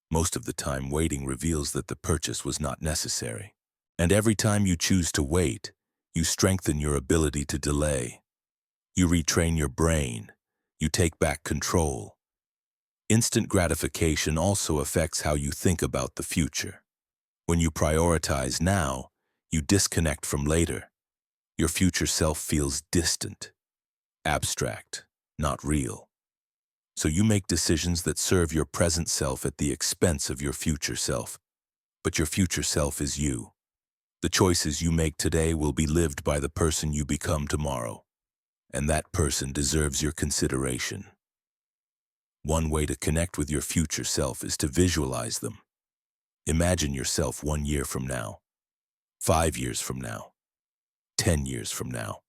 Most of the time, waiting reveals that the purchase was not necessary. And every time you choose to wait, you strengthen your ability to delay. You retrain your brain. You take back control. Instant gratification also affects how you think about the future. When you prioritize now, you disconnect from later. Your future self feels distant, abstract, not real. So you make decisions that serve your present self at the expense of your future self. But your future self is you. The choices you make today will be lived by the person you become tomorrow. And that person deserves your consideration. One way to connect with your future self is to visualize them. Imagine yourself 1 year from now, 5 years from now, 10 years from now.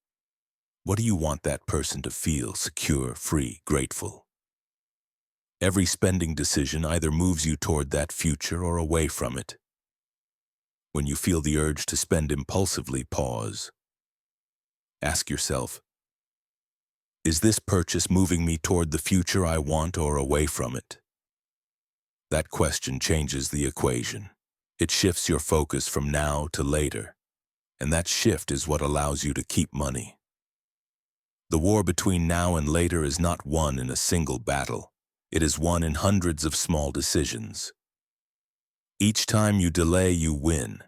What do you want that person to feel? Secure, free, grateful? Every spending decision either moves you toward that future or away from it. When you feel the urge to spend impulsively, pause. Ask yourself, is this purchase moving me toward the future I want or away from it? That question changes the equation. It shifts your focus from now to later, and that shift is what allows you to keep money. The war between now and later is not won in a single battle. It is won in hundreds of small decisions. Each time you delay, you win.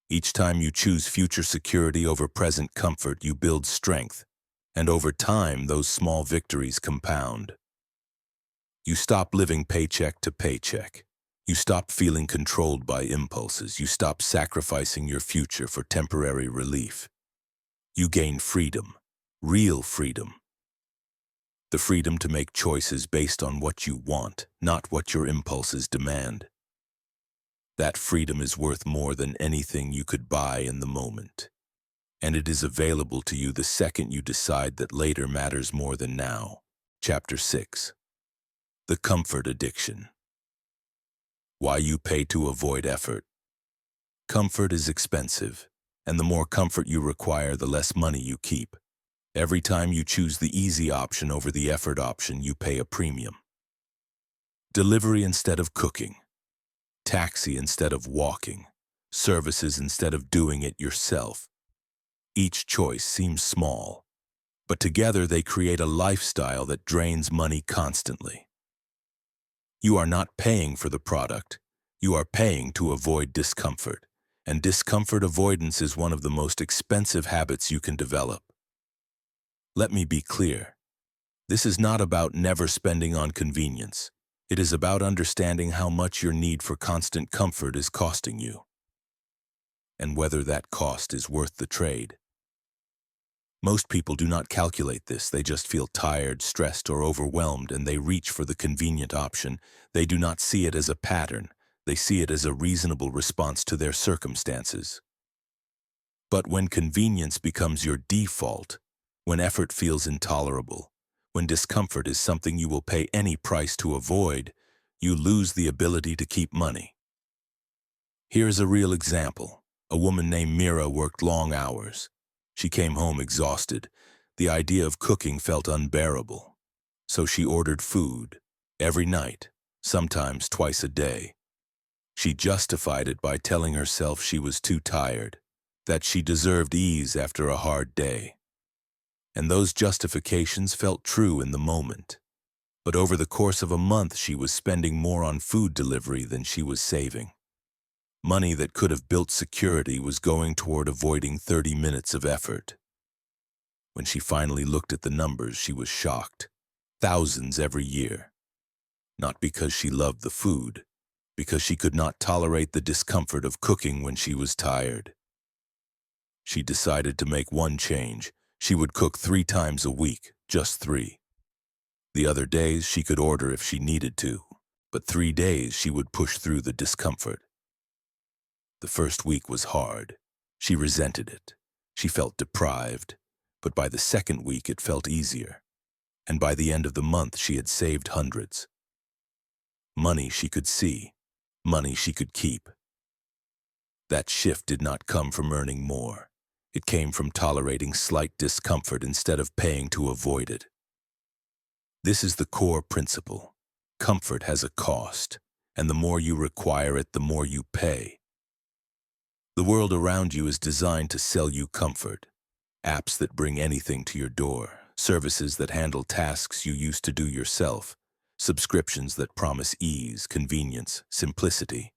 Each time you choose future security over present comfort, you build strength, and over time, those small victories compound. You stop living paycheck to paycheck. You stop feeling controlled by impulses. You stop sacrificing your future for temporary relief. You gain freedom, real freedom. The freedom to make choices based on what you want, not what your impulses demand. That freedom is worth more than anything you could buy in the moment. And it is available to you the second you decide that later matters more than now. Chapter 6. The Comfort Addiction. Why you pay to avoid effort. Comfort is expensive, and the more comfort you require, the less money you keep. Every time you choose the easy option over the effort option, you pay a premium. Delivery instead of cooking. Taxi instead of walking. Services instead of doing it yourself. Each choice seems small, but together they create a lifestyle that drains money constantly. You are not paying for the product. You are paying to avoid discomfort, and discomfort avoidance is one of the most expensive habits you can develop. Let me be clear. This is not about never spending on convenience. It is about understanding how much your need for constant comfort is costing you, and whether that cost is worth the trade. Most people do not calculate this. They just feel tired, stressed, or overwhelmed, and they reach for the convenient option. They do not see it as a pattern. They see it as a reasonable response to their circumstances. But when convenience becomes your default, when effort feels intolerable, when discomfort is something you will pay any price to avoid, you lose the ability to keep money. Here is a real example. A woman named Mira worked long hours. She came home exhausted. The idea of cooking felt unbearable. So she ordered food, every night, sometimes twice a day. She justified it by telling herself she was too tired, that she deserved ease after a hard day. And those justifications felt true in the moment. But over the course of a month, she was spending more on food delivery than she was saving. Money that could have built security was going toward avoiding 30 minutes of effort. When she finally looked at the numbers, she was shocked. Thousands every year. Not because she loved the food, because she could not tolerate the discomfort of cooking when she was tired. She decided to make one change. She would cook 3 times a week, just 3. The other days she could order if she needed to, but 3 days she would push through the discomfort. The first week was hard. She resented it. She felt deprived, but by the second week it felt easier. And by the end of the month she had saved hundreds. Money she could see, money she could keep. That shift did not come from earning more. It came from tolerating slight discomfort instead of paying to avoid it. This is the core principle. Comfort has a cost, and the more you require it, the more you pay. The world around you is designed to sell you comfort. Apps that bring anything to your door, services that handle tasks you used to do yourself, subscriptions that promise ease, convenience, simplicity.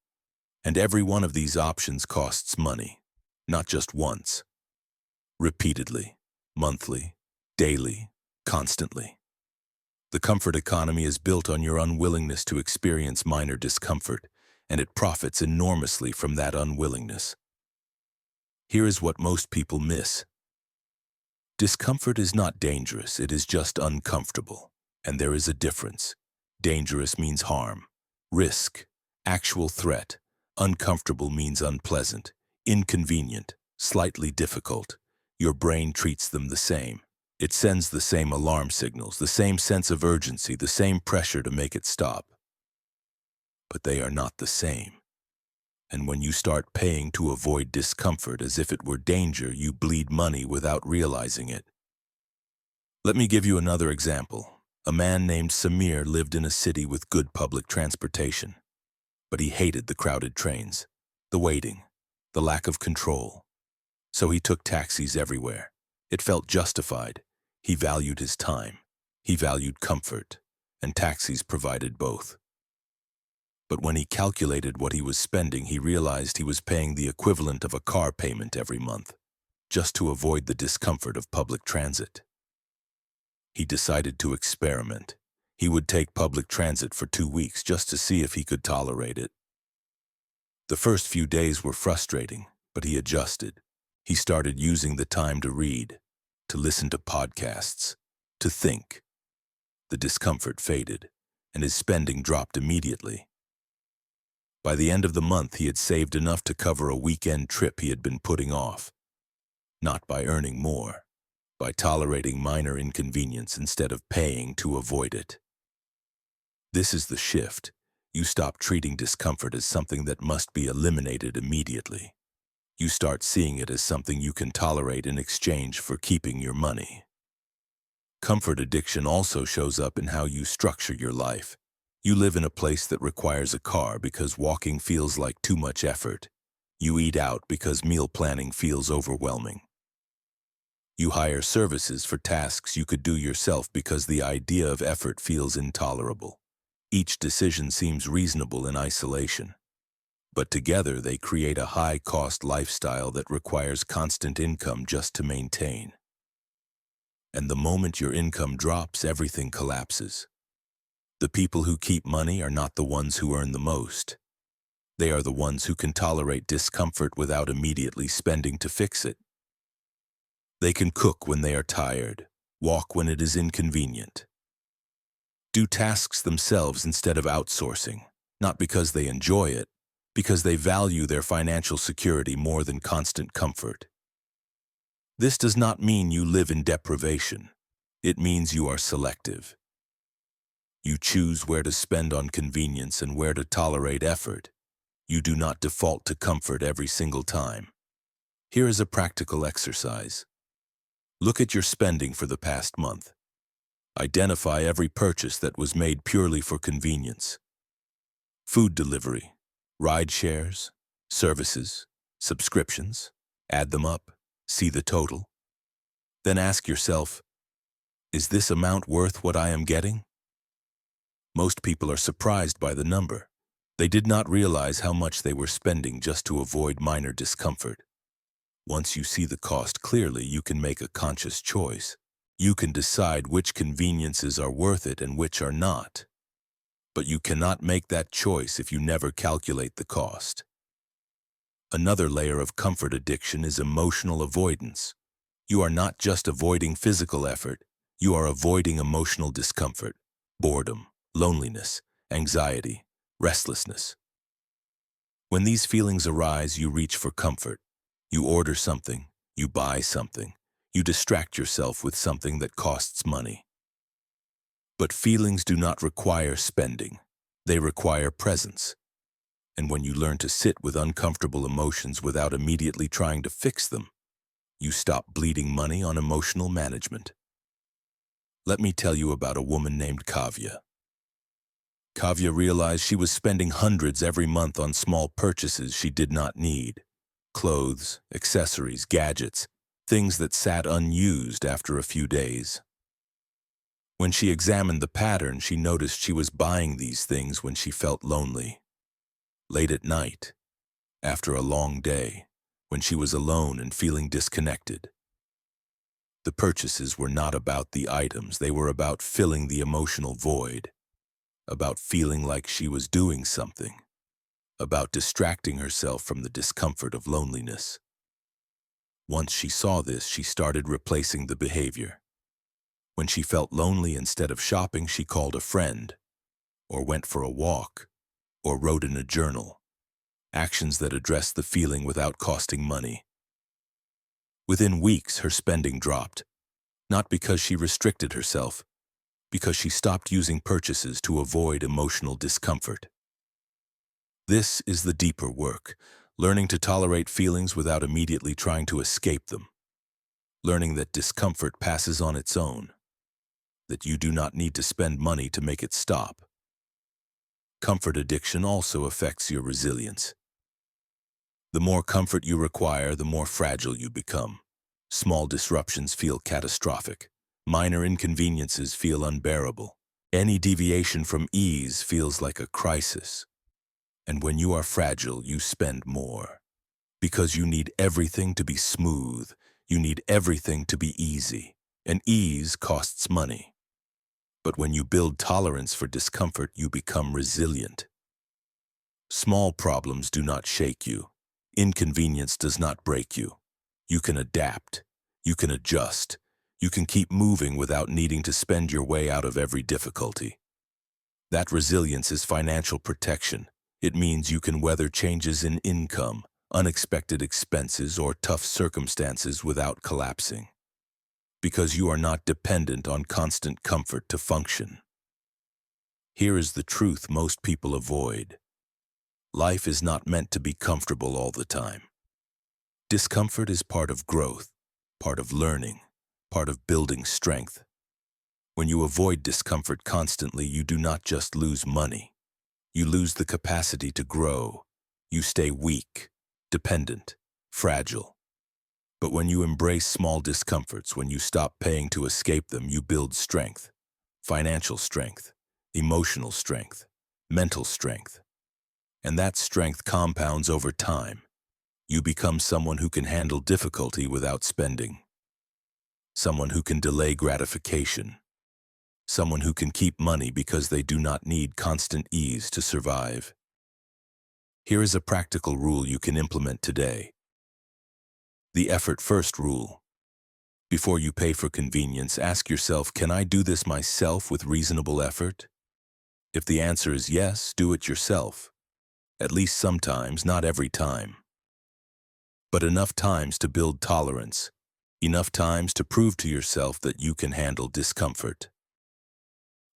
And every one of these options costs money, not just once. Repeatedly, monthly, daily, constantly. The comfort economy is built on your unwillingness to experience minor discomfort, and it profits enormously from that unwillingness. Here is what most people miss. Discomfort is not dangerous, it is just uncomfortable. And there is a difference. Dangerous means harm, risk, actual threat. Uncomfortable means unpleasant, inconvenient, slightly difficult. Your brain treats them the same. It sends the same alarm signals, the same sense of urgency, the same pressure to make it stop. But they are not the same. And when you start paying to avoid discomfort as if it were danger, you bleed money without realizing it. Let me give you another example. A man named Samir lived in a city with good public transportation. But he hated the crowded trains, the waiting, the lack of control. So he took taxis everywhere. It felt justified. He valued his time. He valued comfort. And taxis provided both. But when he calculated what he was spending, he realized he was paying the equivalent of a car payment every month, just to avoid the discomfort of public transit. He decided to experiment. He would take public transit for 2 weeks just to see if he could tolerate it. The first few days were frustrating, but he adjusted. He started using the time to read, to listen to podcasts, to think. The discomfort faded, and his spending dropped immediately. By the end of the month, he had saved enough to cover a weekend trip he had been putting off. Not by earning more, by tolerating minor inconvenience instead of paying to avoid it. This is the shift. You stop treating discomfort as something that must be eliminated immediately. You start seeing it as something you can tolerate in exchange for keeping your money. Comfort addiction also shows up in how you structure your life. You live in a place that requires a car because walking feels like too much effort. You eat out because meal planning feels overwhelming. You hire services for tasks you could do yourself because the idea of effort feels intolerable. Each decision seems reasonable in isolation, but together they create a high-cost lifestyle that requires constant income just to maintain. And the moment your income drops, everything collapses. The people who keep money are not the ones who earn the most. They are the ones who can tolerate discomfort without immediately spending to fix it. They can cook when they are tired, walk when it is inconvenient, do tasks themselves instead of outsourcing, not because they enjoy it, because they value their financial security more than constant comfort. This does not mean you live in deprivation. It means you are selective. You choose where to spend on convenience and where to tolerate effort. You do not default to comfort every single time. Here is a practical exercise. Look at your spending for the past month. Identify every purchase that was made purely for convenience. Food delivery, ride shares, services, subscriptions. Add them up, see the total. Then ask yourself, is this amount worth what I am getting? Most people are surprised by the number. They did not realize how much they were spending just to avoid minor discomfort. Once you see the cost clearly, you can make a conscious choice. You can decide which conveniences are worth it and which are not. But you cannot make that choice if you never calculate the cost. Another layer of comfort addiction is emotional avoidance. You are not just avoiding physical effort, you are avoiding emotional discomfort, boredom, loneliness, anxiety, restlessness. When these feelings arise, you reach for comfort. You order something, you buy something, you distract yourself with something that costs money. But feelings do not require spending. They require presence. And when you learn to sit with uncomfortable emotions without immediately trying to fix them, you stop bleeding money on emotional management. Let me tell you about a woman named Kavya. Kavya realized she was spending hundreds every month on small purchases she did not need. Clothes, accessories, gadgets, things that sat unused after a few days. When she examined the pattern, she noticed she was buying these things when she felt lonely. Late at night, after a long day, when she was alone and feeling disconnected. The purchases were not about the items, they were about filling the emotional void, about feeling like she was doing something, about distracting herself from the discomfort of loneliness. Once she saw this, she started replacing the behavior. When she felt lonely, instead of shopping, she called a friend, or went for a walk, or wrote in a journal. Actions that addressed the feeling without costing money. Within weeks, her spending dropped, not because she restricted herself, because she stopped using purchases to avoid emotional discomfort. This is the deeper work, learning to tolerate feelings without immediately trying to escape them. Learning that discomfort passes on its own, that you do not need to spend money to make it stop. Comfort addiction also affects your resilience. The more comfort you require, the more fragile you become. Small disruptions feel catastrophic. Minor inconveniences feel unbearable. Any deviation from ease feels like a crisis. And when you are fragile, you spend more. Because you need everything to be smooth. You need everything to be easy. And ease costs money. But when you build tolerance for discomfort, you become resilient. Small problems do not shake you. Inconvenience does not break you. You can adapt. You can adjust. You can keep moving without needing to spend your way out of every difficulty. That resilience is financial protection. It means you can weather changes in income, unexpected expenses, or tough circumstances without collapsing. Because you are not dependent on constant comfort to function. Here is the truth most people avoid. Life is not meant to be comfortable all the time. Discomfort is part of growth, part of learning, part of building strength. When you avoid discomfort constantly, you do not just lose money. You lose the capacity to grow. You stay weak, dependent, fragile. But when you embrace small discomforts, when you stop paying to escape them, you build strength. Financial strength, emotional strength, mental strength. And that strength compounds over time. You become someone who can handle difficulty without spending. Someone who can delay gratification. Someone who can keep money because they do not need constant ease to survive. Here is a practical rule you can implement today. The effort first rule. Before you pay for convenience, ask yourself, can I do this myself with reasonable effort? If the answer is yes, do it yourself. At least sometimes, not every time. But enough times to build tolerance. Enough times to prove to yourself that you can handle discomfort.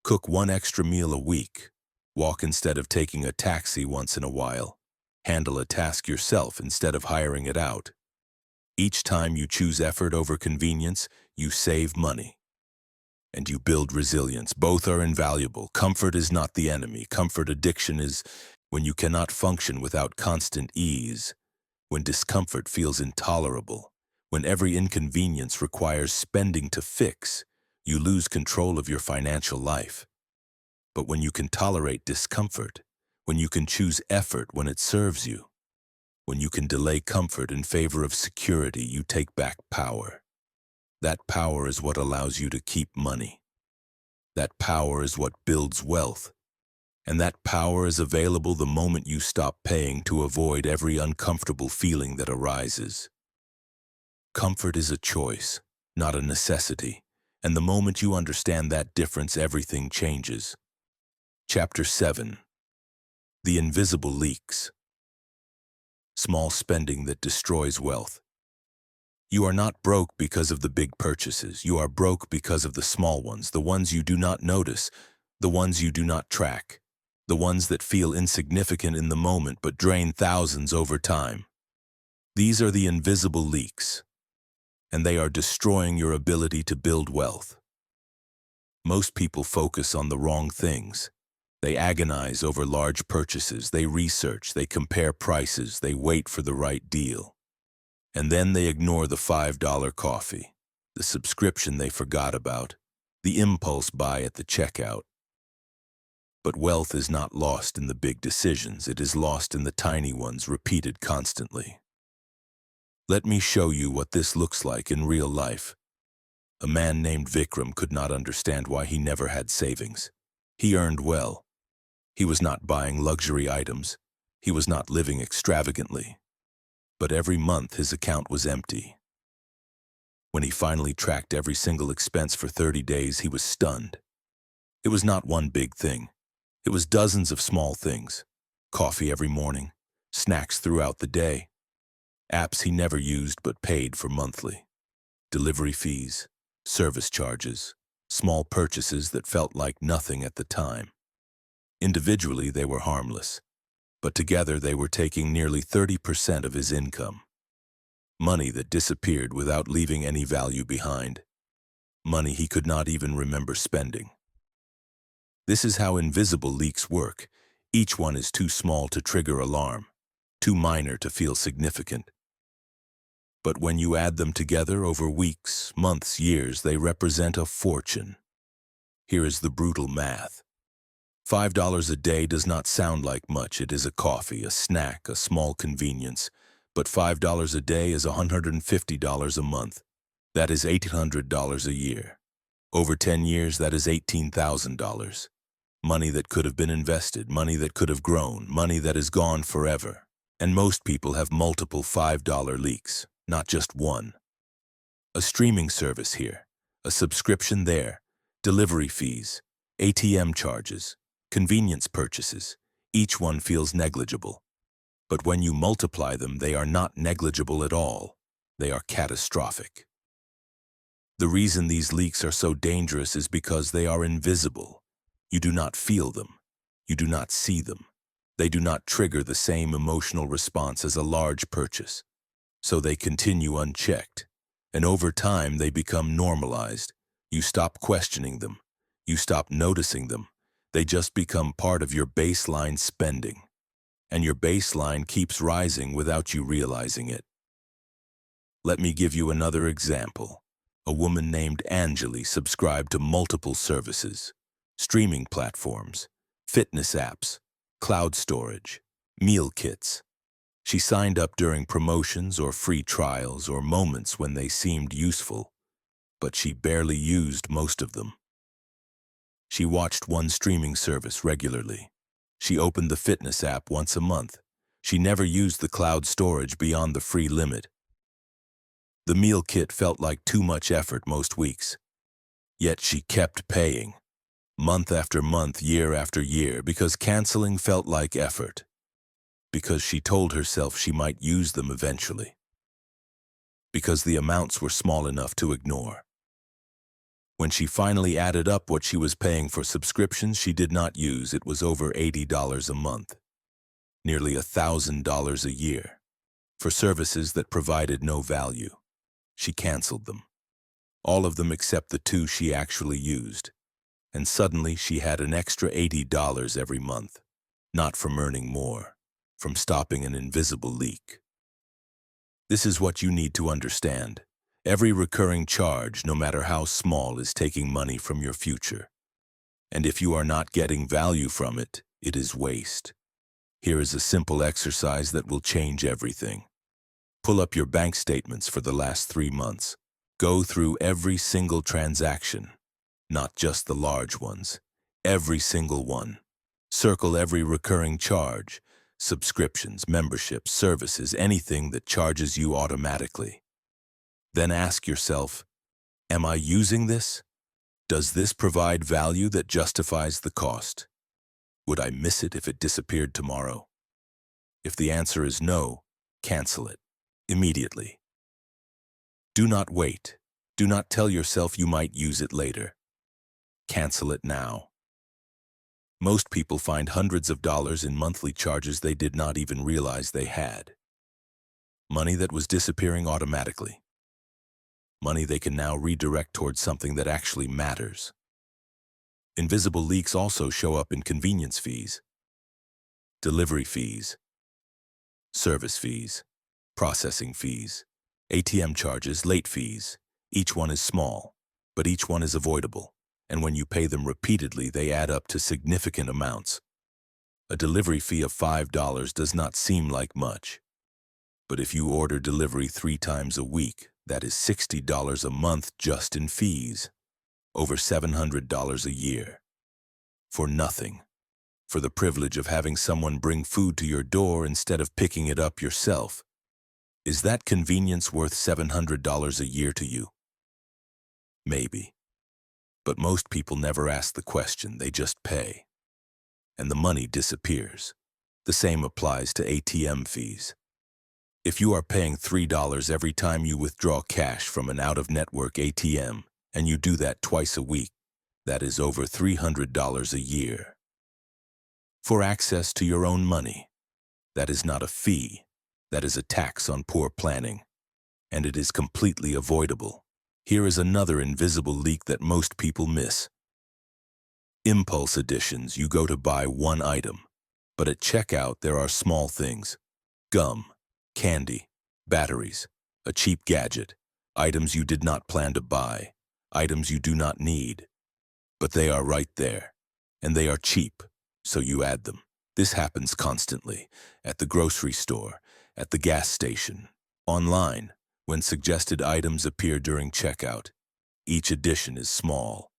Cook one extra meal a week. Walk instead of taking a taxi once in a while. Handle a task yourself instead of hiring it out. Each time you choose effort over convenience, you save money. And you build resilience. Both are invaluable. Comfort is not the enemy. Comfort addiction is when you cannot function without constant ease, when discomfort feels intolerable, when every inconvenience requires spending to fix, you lose control of your financial life. But when you can tolerate discomfort, when you can choose effort when it serves you, when you can delay comfort in favor of security, you take back power. That power is what allows you to keep money. That power is what builds wealth. And that power is available the moment you stop paying to avoid every uncomfortable feeling that arises. Comfort is a choice, not a necessity. And the moment you understand that difference, everything changes. Chapter 7. The Invisible Leaks. Small spending that destroys wealth. You are not broke because of the big purchases. You are broke because of the small ones, the ones you do not notice, the ones you do not track, the ones that feel insignificant in the moment but drain thousands over time. These are the invisible leaks, and they are destroying your ability to build wealth. Most people focus on the wrong things. They agonize over large purchases, they research, they compare prices, they wait for the right deal. And then they ignore the $5 coffee, the subscription they forgot about, the impulse buy at the checkout. But wealth is not lost in the big decisions, it is lost in the tiny ones repeated constantly. Let me show you what this looks like in real life. A man named Vikram could not understand why he never had savings. He earned well. He was not buying luxury items. He was not living extravagantly. But every month his account was empty. When he finally tracked every single expense for 30 days, he was stunned. It was not one big thing. It was dozens of small things. Coffee every morning, snacks throughout the day, apps he never used but paid for monthly, delivery fees, service charges, small purchases that felt like nothing at the time. Individually, they were harmless, but together they were taking nearly 30% of his income. Money that disappeared without leaving any value behind. Money he could not even remember spending. This is how invisible leaks work. Each one is too small to trigger alarm, too minor to feel significant. But when you add them together over weeks, months, years, they represent a fortune. Here is the brutal math. $5 a day does not sound like much. It is a coffee, a snack, a small convenience. But $5 a day is $150 a month. That is $800 a year. Over 10 years, that is $18,000. Money that could have been invested, money that could have grown, money that is gone forever. And most people have multiple $5 leaks, not just one. A streaming service here, a subscription there, delivery fees, ATM charges, convenience purchases. Each one feels negligible. But when you multiply them, they are not negligible at all. They are catastrophic. The reason these leaks are so dangerous is because they are invisible. You do not feel them. You do not see them. They do not trigger the same emotional response as a large purchase. So they continue unchecked. And over time, they become normalized. You stop questioning them. You stop noticing them. They just become part of your baseline spending. And your baseline keeps rising without you realizing it. Let me give you another example. A woman named Anjali subscribed to multiple services, streaming platforms, fitness apps, cloud storage, meal kits. She signed up during promotions or free trials or moments when they seemed useful, but she barely used most of them. She watched one streaming service regularly. She opened the fitness app once a month. She never used the cloud storage beyond the free limit. The meal kit felt like too much effort most weeks. Yet she kept paying, month after month, year after year, because canceling felt like effort, because she told herself she might use them eventually, because the amounts were small enough to ignore. When she finally added up what she was paying for subscriptions she did not use, it was over $80 a month, nearly $1,000 a year, for services that provided no value. She canceled them, all of them except the two she actually used, and suddenly she had an extra $80 every month, not from earning more, from stopping an invisible leak. This is what you need to understand. Every recurring charge, no matter how small, is taking money from your future. And if you are not getting value from it, it is waste. Here is a simple exercise that will change everything. Pull up your bank statements for the last 3 months. Go through every single transaction, not just the large ones, every single one. Circle every recurring charge, subscriptions, memberships, services, anything that charges you automatically. Then ask yourself, am I using this? Does this provide value that justifies the cost? Would I miss it if it disappeared tomorrow? If the answer is no, cancel it immediately. Do not wait. Do not tell yourself you might use it later. Cancel it now. Most people find hundreds of dollars in monthly charges they did not even realize they had. Money that was disappearing automatically. Money they can now redirect towards something that actually matters. Invisible leaks also show up in convenience fees, delivery fees, service fees, processing fees, ATM charges, late fees. Each one is small, but each one is avoidable, and when you pay them repeatedly, they add up to significant amounts. A delivery fee of $5 does not seem like much, but if you order delivery 3 times a week, that is $60 a month just in fees, over $700 a year. For nothing, for the privilege of having someone bring food to your door instead of picking it up yourself. Is that convenience worth $700 a year to you? Maybe. But most people never ask the question, they just pay. And the money disappears. The same applies to ATM fees. If you are paying $3 every time you withdraw cash from an out-of-network ATM, and you do that twice a week, that is over $300 a year. For access to your own money, that is not a fee. That is a tax on poor planning, and it is completely avoidable. Here is another invisible leak that most people miss. Impulse editions. You go to buy one item, but at checkout there are small things. Gum, candy, batteries, a cheap gadget, items you did not plan to buy, items you do not need. But they are right there, and they are cheap, so you add them. This happens constantly, at the grocery store, at the gas station, online, when suggested items appear during checkout. Each addition is small,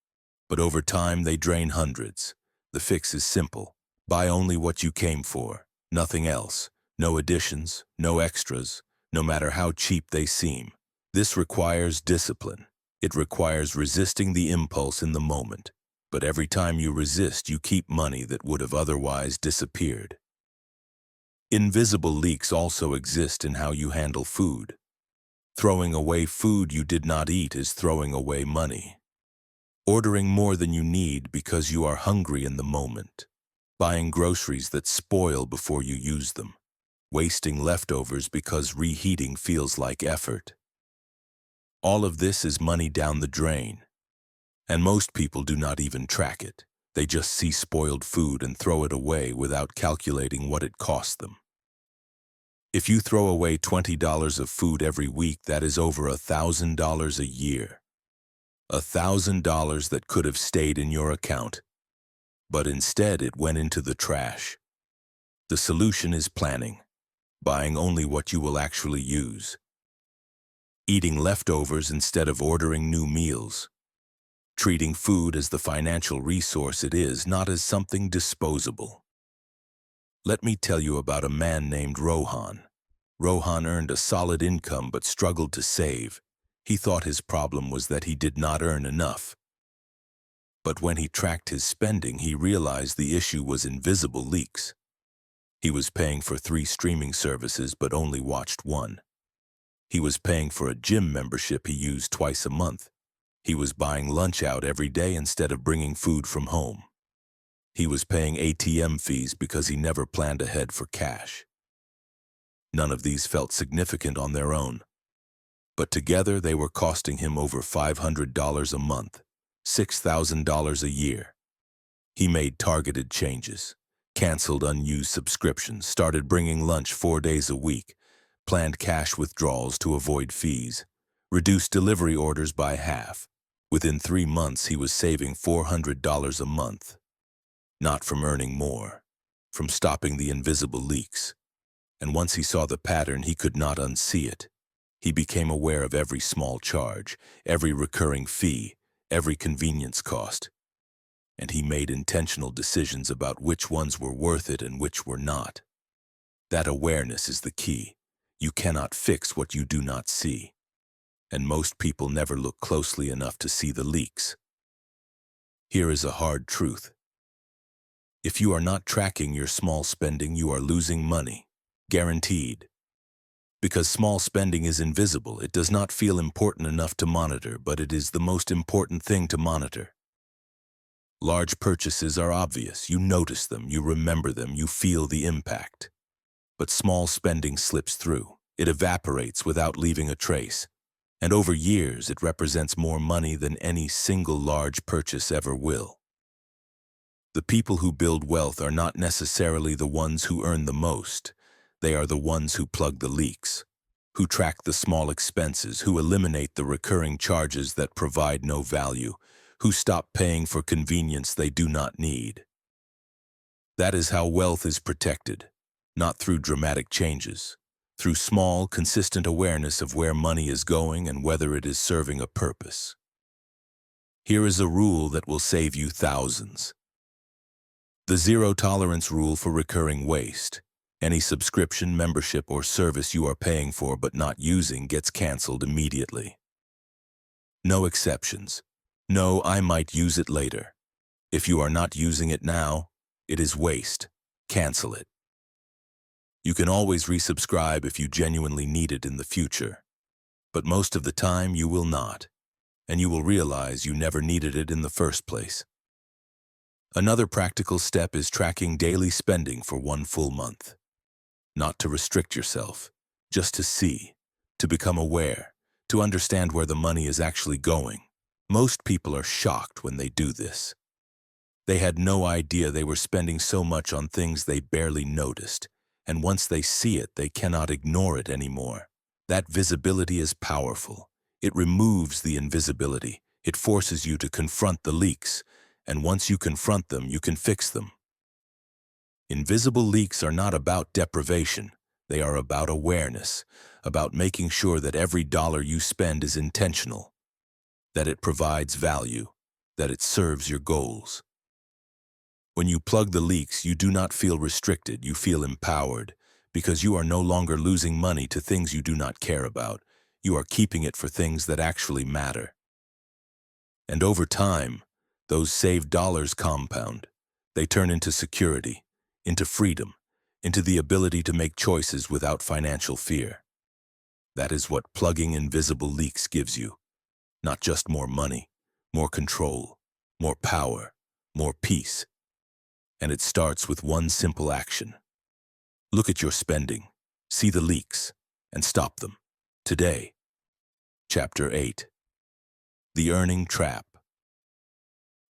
but over time they drain hundreds. The fix is simple. Buy only what you came for, nothing else. No additions, no extras, no matter how cheap they seem. This requires discipline. It requires resisting the impulse in the moment. But every time you resist, you keep money that would have otherwise disappeared. Invisible leaks also exist in how you handle food. Throwing away food you did not eat is throwing away money. Ordering more than you need because you are hungry in the moment. Buying groceries that spoil before you use them. Wasting leftovers because reheating feels like effort. All of this is money down the drain. And most people do not even track it. They just see spoiled food and throw it away without calculating what it cost them. If you throw away $20 of food every week, that is over $1,000 a year. $1,000 that could have stayed in your account, but instead it went into the trash. The solution is planning, buying only what you will actually use, eating leftovers instead of ordering new meals, treating food as the financial resource it is, not as something disposable. Let me tell you about a man named Rohan. Rohan earned a solid income but struggled to save. He thought his problem was that he did not earn enough. But when he tracked his spending, he realized the issue was invisible leaks. He was paying for 3 streaming services but only watched one. He was paying for a gym membership he used twice a month. He was buying lunch out every day instead of bringing food from home. He was paying ATM fees because he never planned ahead for cash. None of these felt significant on their own, but together they were costing him over $500 a month, $6,000 a year. He made targeted changes, canceled unused subscriptions, started bringing lunch 4 days a week, planned cash withdrawals to avoid fees, reduced delivery orders by half. Within 3 months, he was saving $400 a month. Not from earning more, from stopping the invisible leaks. And once he saw the pattern, he could not unsee it. He became aware of every small charge, every recurring fee, every convenience cost. And he made intentional decisions about which ones were worth it and which were not. That awareness is the key. You cannot fix what you do not see. And most people never look closely enough to see the leaks. Here is a hard truth. If you are not tracking your small spending, you are losing money. Guaranteed. Because small spending is invisible, it does not feel important enough to monitor, but it is the most important thing to monitor. Large purchases are obvious. You notice them, you remember them, you feel the impact. But small spending slips through. It evaporates without leaving a trace. And over years, it represents more money than any single large purchase ever will. The people who build wealth are not necessarily the ones who earn the most. They are the ones who plug the leaks, who track the small expenses, who eliminate the recurring charges that provide no value, who stop paying for convenience they do not need. That is how wealth is protected, not through dramatic changes, through small, consistent awareness of where money is going and whether it is serving a purpose. Here is a rule that will save you thousands. The zero-tolerance rule for recurring waste. Any subscription, membership, or service you are paying for but not using gets canceled immediately. No exceptions. No, I might use it later. If you are not using it now, it is waste. Cancel it. You can always resubscribe if you genuinely need it in the future. But most of the time you will not, and you will realize you never needed it in the first place. Another practical step is tracking daily spending for 1 full month. Not to restrict yourself, just to see, to become aware, to understand where the money is actually going. Most people are shocked when they do this. They had no idea they were spending so much on things they barely noticed, and once they see it, they cannot ignore it anymore. That visibility is powerful. It removes the invisibility. It forces you to confront the leaks, and once you confront them, you can fix them. Invisible leaks are not about deprivation. They are about awareness, about making sure that every dollar you spend is intentional, that it provides value, that it serves your goals. When you plug the leaks, you do not feel restricted, you feel empowered, because you are no longer losing money to things you do not care about. You are keeping it for things that actually matter. And over time, those saved dollars compound. They turn into security, into freedom, into the ability to make choices without financial fear. That is what plugging invisible leaks gives you. Not just more money, more control, more power, more peace. And it starts with one simple action. Look at your spending, see the leaks, and stop them. Today. Chapter 8. The Earning Trap.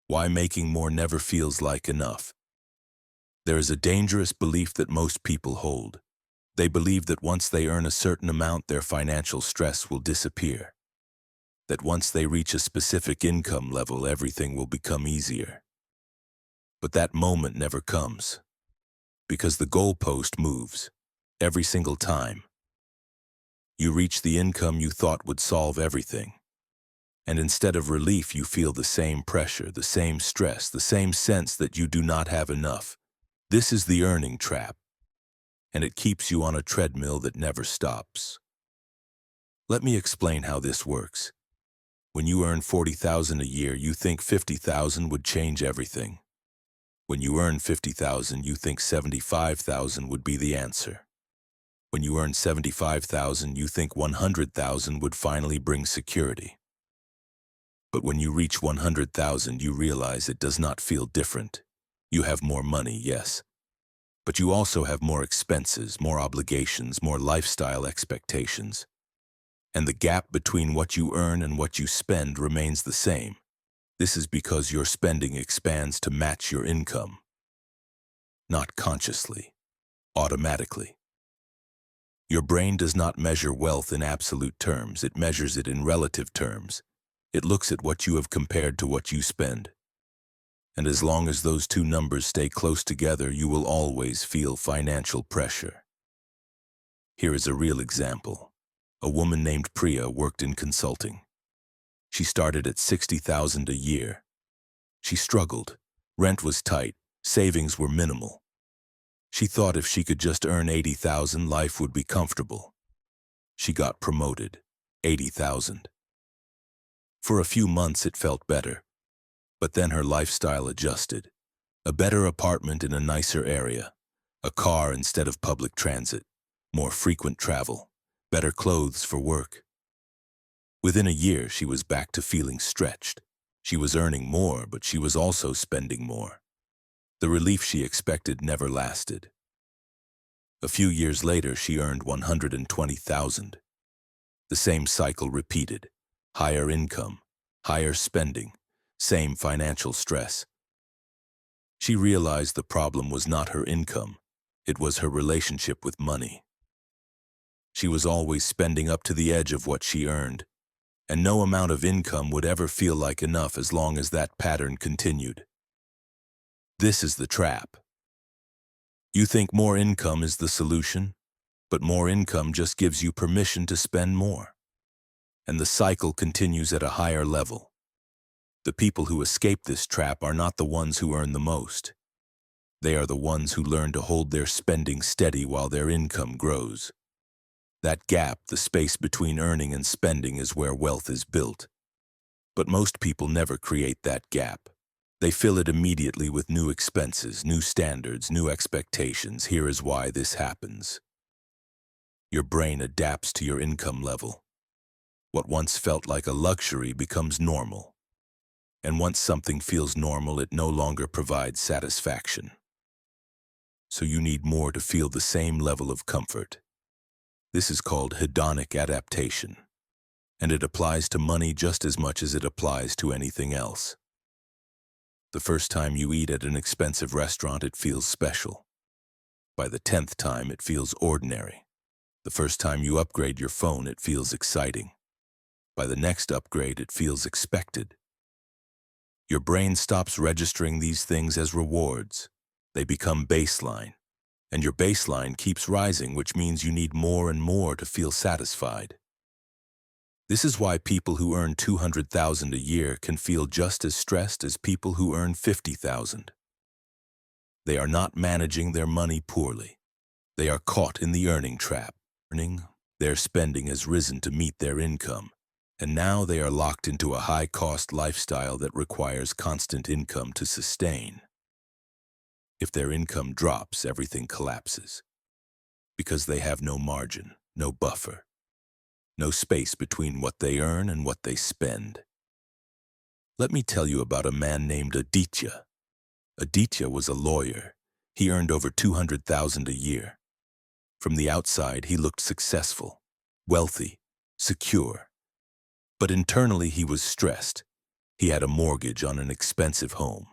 Why making more never feels like enough. There is a dangerous belief that most people hold. They believe that once they earn a certain amount, their financial stress will disappear. That once they reach a specific income level, everything will become easier. But that moment never comes, because the goalpost moves every single time. You reach the income you thought would solve everything, and instead of relief, you feel the same pressure, the same stress, the same sense that you do not have enough. This is the earning trap, and it keeps you on a treadmill that never stops. Let me explain how this works. When you earn $40,000 a year, you think $50,000 would change everything. When you earn $50,000, you think $75,000 would be the answer. When you earn $75,000, you think $100,000 would finally bring security. But when you reach $100,000, you realize it does not feel different. You have more money, yes, but you also have more expenses, more obligations, more lifestyle expectations. And the gap between what you earn and what you spend remains the same. This is because your spending expands to match your income. Not consciously, automatically. Your brain does not measure wealth in absolute terms, it measures it in relative terms. It looks at what you have compared to what you spend. And as long as those two numbers stay close together, you will always feel financial pressure. Here is a real example. A woman named Priya worked in consulting. She started at $60,000 a year. She struggled. Rent was tight. Savings were minimal. She thought if she could just earn $80,000, life would be comfortable. She got promoted. $80,000. For a few months it felt better, but then her lifestyle adjusted. A better apartment in a nicer area, a car instead of public transit, more frequent travel, better clothes for work. Within a year, she was back to feeling stretched. She was earning more, but she was also spending more. The relief she expected never lasted. A few years later, she earned $120,000. The same cycle repeated. Higher income, higher spending, same financial stress. She realized the problem was not her income, it was her relationship with money. She was always spending up to the edge of what she earned, and no amount of income would ever feel like enough as long as that pattern continued. This is the trap. You think more income is the solution, but more income just gives you permission to spend more. And the cycle continues at a higher level. The people who escape this trap are not the ones who earn the most. They are the ones who learn to hold their spending steady while their income grows. That gap, the space between earning and spending, is where wealth is built. But most people never create that gap. They fill it immediately with new expenses, new standards, new expectations. Here is why this happens. Your brain adapts to your income level. What once felt like a luxury becomes normal. And once something feels normal, it no longer provides satisfaction. So you need more to feel the same level of comfort. This is called hedonic adaptation, and it applies to money just as much as it applies to anything else. The first time you eat at an expensive restaurant, it feels special. By the 10th time, it feels ordinary. The first time you upgrade your phone, it feels exciting. By the next upgrade, it feels expected. Your brain stops registering these things as rewards. They become baseline. And your baseline keeps rising, which means you need more and more to feel satisfied. This is why people who earn $200,000 a year can feel just as stressed as people who earn $50,000. They are not managing their money poorly. They are caught in the earning trap. Their spending has risen to meet their income, and now they are locked into a high-cost lifestyle that requires constant income to sustain. If their income drops, everything collapses, because they have no margin, no buffer, no space between what they earn and what they spend. Let me tell you about a man named Aditya. Aditya was a lawyer. He earned over $200,000 a year. From the outside, he looked successful, wealthy, secure. But internally, he was stressed. He had a mortgage on an expensive home,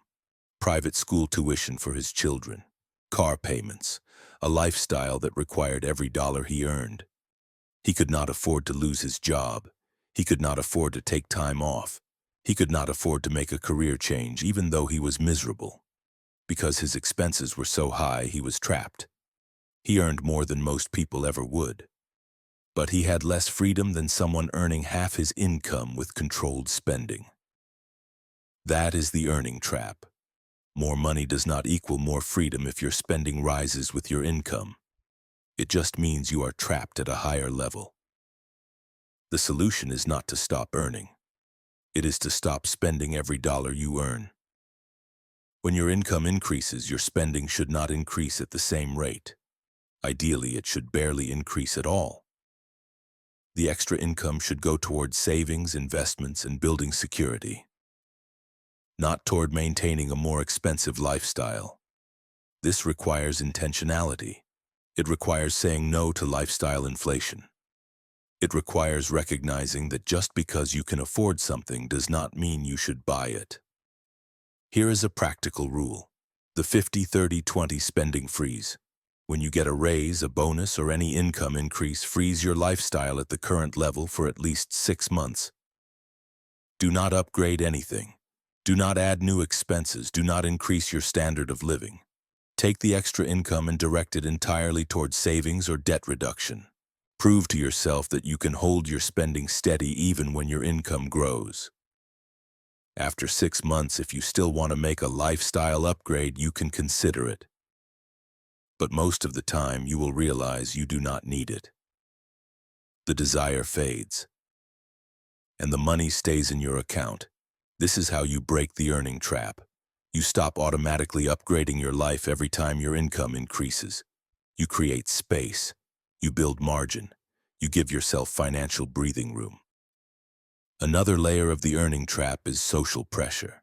private school tuition for his children, car payments, a lifestyle that required every dollar he earned. He could not afford to lose his job. He could not afford to take time off. He could not afford to make a career change, even though he was miserable. Because his expenses were so high, he was trapped. He earned more than most people ever would. But he had less freedom than someone earning half his income with controlled spending. That is the earning trap. More money does not equal more freedom if your spending rises with your income. It just means you are trapped at a higher level. The solution is not to stop earning. It is to stop spending every dollar you earn. When your income increases, your spending should not increase at the same rate. Ideally, it should barely increase at all. The extra income should go toward savings, investments, and building security, not toward maintaining a more expensive lifestyle. This requires intentionality. It requires saying no to lifestyle inflation. It requires recognizing that just because you can afford something does not mean you should buy it. Here is a practical rule: the 50-30-20 spending freeze. When you get a raise, a bonus, or any income increase, freeze your lifestyle at the current level for at least 6 months. Do not upgrade anything. Do not add new expenses. Do not increase your standard of living. Take the extra income and direct it entirely towards savings or debt reduction. Prove to yourself that you can hold your spending steady even when your income grows. After 6 months, if you still want to make a lifestyle upgrade, you can consider it. But most of the time, you will realize you do not need it. The desire fades, and the money stays in your account. This is how you break the earning trap. You stop automatically upgrading your life every time your income increases. You create space. You build margin. You give yourself financial breathing room. Another layer of the earning trap is social pressure.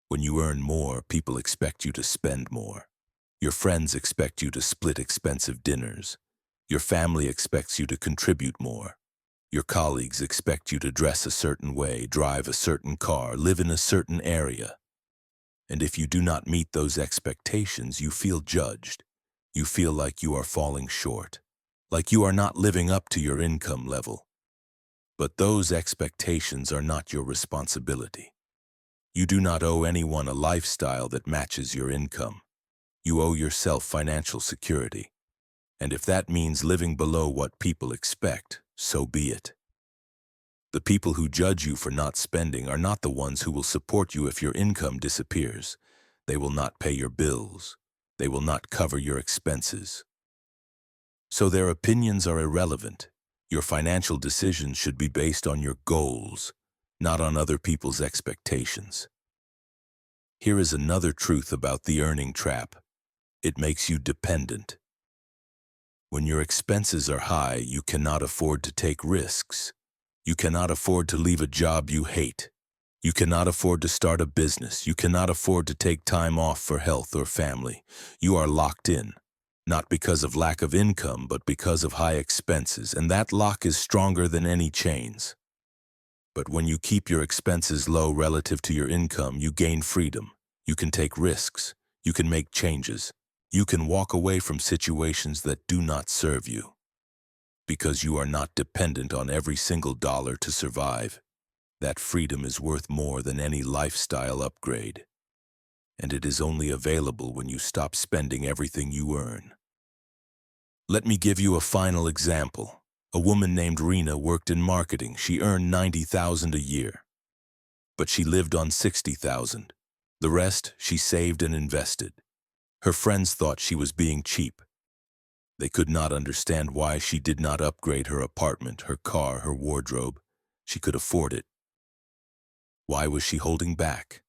When you earn more, people expect you to spend more. Your friends expect you to split expensive dinners. Your family expects you to contribute more. Your colleagues expect you to dress a certain way, drive a certain car, live in a certain area. And if you do not meet those expectations, you feel judged. You feel like you are falling short, like you are not living up to your income level. But those expectations are not your responsibility. You do not owe anyone a lifestyle that matches your income. You owe yourself financial security. And if that means living below what people expect, so be it. The people who judge you for not spending are not the ones who will support you if your income disappears. They will not pay your bills. They will not cover your expenses. So their opinions are irrelevant. Your financial decisions should be based on your goals, not on other people's expectations. Here is another truth about the earning trap. It makes you dependent. When your expenses are high, you cannot afford to take risks. You cannot afford to leave a job you hate. You cannot afford to start a business. You cannot afford to take time off for health or family. You are locked in, not because of lack of income, but because of high expenses, and that lock is stronger than any chains. But when you keep your expenses low relative to your income, you gain freedom. You can take risks. You can make changes. You can walk away from situations that do not serve you. Because you are not dependent on every single dollar to survive. That freedom is worth more than any lifestyle upgrade. And it is only available when you stop spending everything you earn. Let me give you a final example. A woman named Rena worked in marketing. She earned $90,000 a year. But she lived on $60,000. The rest, she saved and invested. Her friends thought she was being cheap. They could not understand why she did not upgrade her apartment, her car, her wardrobe. She could afford it. Why was she holding back?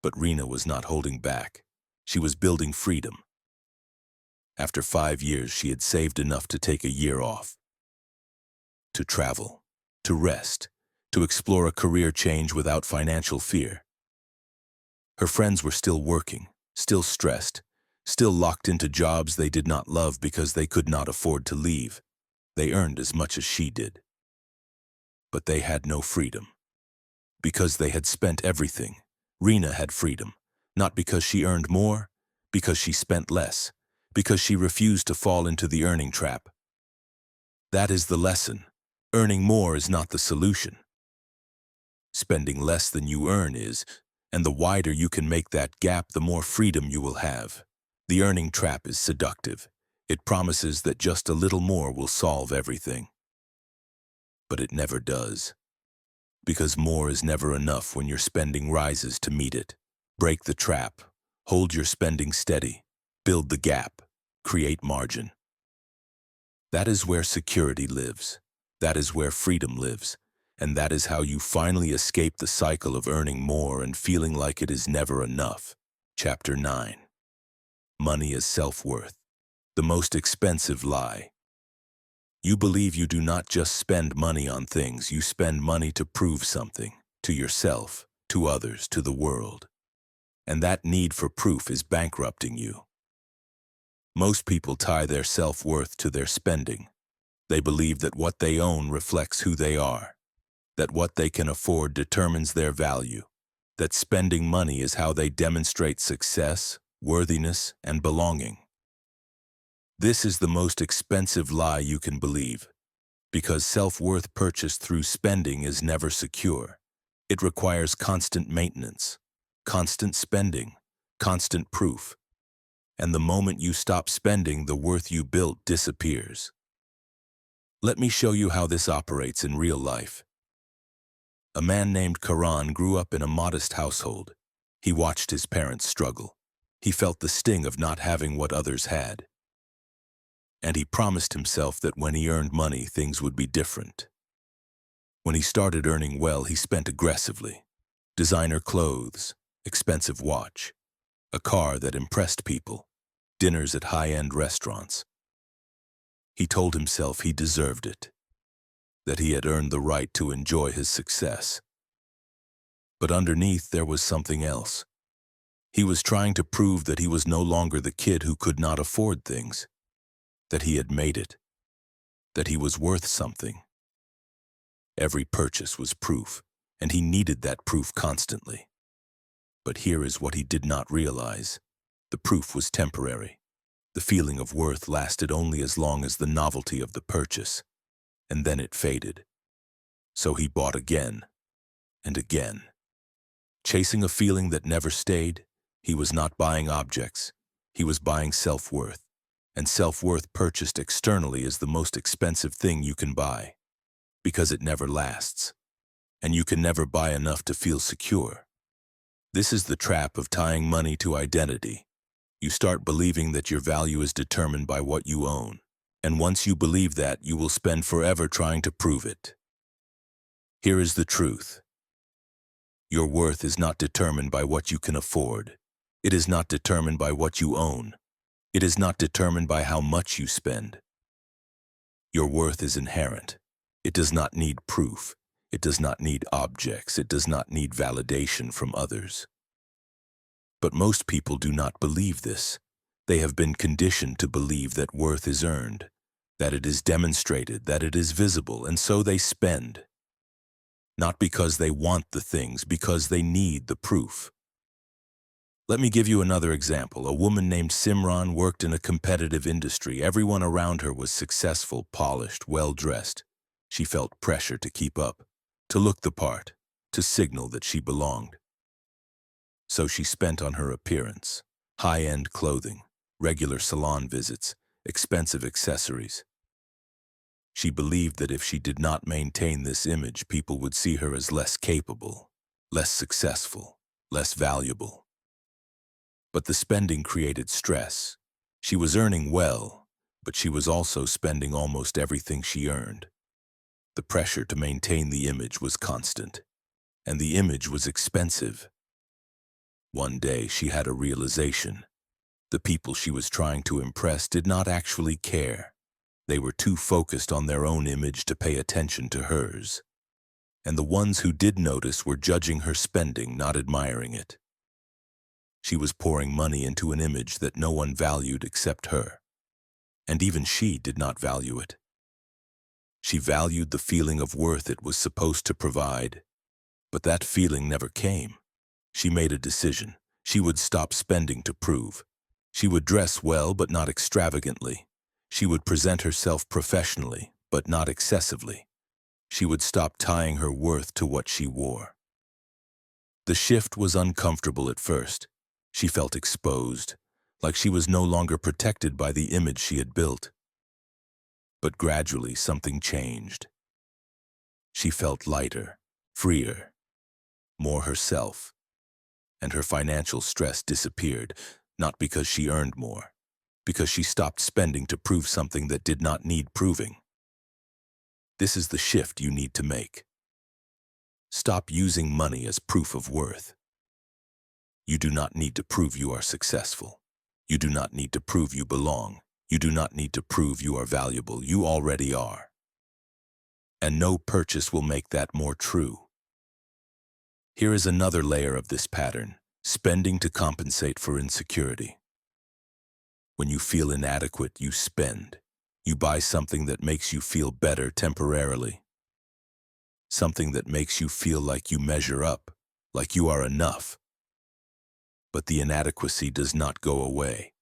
But Rena was not holding back. She was building freedom. After 5 years, she had saved enough to take a year off. To travel, to rest, to explore a career change without financial fear. Her friends were still working, still stressed, still locked into jobs they did not love because they could not afford to leave. They earned as much as she did. But they had no freedom. Because they had spent everything, Rena had freedom, not because she earned more, because she spent less. because she refused to fall into the earning trap. That is the lesson. Earning more is not the solution. Spending less than you earn is, and the wider you can make that gap, the more freedom you will have. The earning trap is seductive. It promises that just a little more will solve everything. But it never does. Because more is never enough when your spending rises to meet it. Break the trap. Hold your spending steady. Build the gap. Create margin. That is where security lives. That is where freedom lives. And that is how you finally escape the cycle of earning more and feeling like it is never enough. Chapter 9. Money as self-worth. The most expensive lie. You believe you do not just spend money on things, you spend money to prove something, to yourself, to others, to the world. And that need for proof is bankrupting you. Most people tie their self-worth to their spending. They believe that what they own reflects who they are, that what they can afford determines their value, that spending money is how they demonstrate success, worthiness, and belonging. This is the most expensive lie you can believe, because self-worth purchased through spending is never secure. It requires constant maintenance, constant spending, constant proof. And the moment you stop spending, the worth you built disappears. Let me show you how this operates in real life. A man named Karan grew up in a modest household. He watched his parents struggle. He felt the sting of not having what others had. And he promised himself that when he earned money, things would be different. When he started earning well, he spent aggressively. Designer clothes, expensive watch, a car that impressed people, dinners at high-end restaurants. He told himself he deserved it, that he had earned the right to enjoy his success. But underneath, there was something else. He was trying to prove that he was no longer the kid who could not afford things, that he had made it, that he was worth something. Every purchase was proof, and he needed that proof constantly. But here is what he did not realize. The proof was temporary. The feeling of worth lasted only as long as the novelty of the purchase, and then it faded. So he bought again and again. Chasing a feeling that never stayed, he was not buying objects. He was buying self-worth. And self-worth purchased externally is the most expensive thing you can buy, because it never lasts, and you can never buy enough to feel secure. This is the trap of tying money to identity. You start believing that your value is determined by what you own, and once you believe that, you will spend forever trying to prove it. Here is the truth. Your worth is not determined by what you can afford. It is not determined by what you own. It is not determined by how much you spend. Your worth is inherent. It does not need proof. It does not need objects. It does not need validation from others. But most people do not believe this. They have been conditioned to believe that worth is earned, that it is demonstrated, that it is visible, and so they spend. Not because they want the things, because they need the proof. Let me give you another example. A woman named Simran worked in a competitive industry. Everyone around her was successful, polished, well-dressed. She felt pressure to keep up, to look the part, to signal that she belonged. So she spent on her appearance, high-end clothing, regular salon visits, expensive accessories. She believed that if she did not maintain this image, people would see her as less capable, less successful, less valuable. But the spending created stress. She was earning well, but she was also spending almost everything she earned. The pressure to maintain the image was constant, and the image was expensive. One day she had a realization. The people she was trying to impress did not actually care. They were too focused on their own image to pay attention to hers. And the ones who did notice were judging her spending, not admiring it. She was pouring money into an image that no one valued except her. And even she did not value it. She valued the feeling of worth it was supposed to provide, but that feeling never came. She made a decision. She would stop spending to prove. She would dress well but not extravagantly. She would present herself professionally but not excessively. She would stop tying her worth to what she wore. The shift was uncomfortable at first. She felt exposed, like she was no longer protected by the image she had built. But gradually something changed. She felt lighter, freer, more herself, and her financial stress disappeared, not because she earned more, because she stopped spending to prove something that did not need proving. This is the shift you need to make. Stop using money as proof of worth. You do not need to prove you are successful. You do not need to prove you belong. You do not need to prove you are valuable. You already are. And no purchase will make that more true. Here is another layer of this pattern: spending to compensate for insecurity. When you feel inadequate, you spend. You buy something that makes you feel better temporarily. Something that makes you feel like you measure up, like you are enough. But the inadequacy does not go away.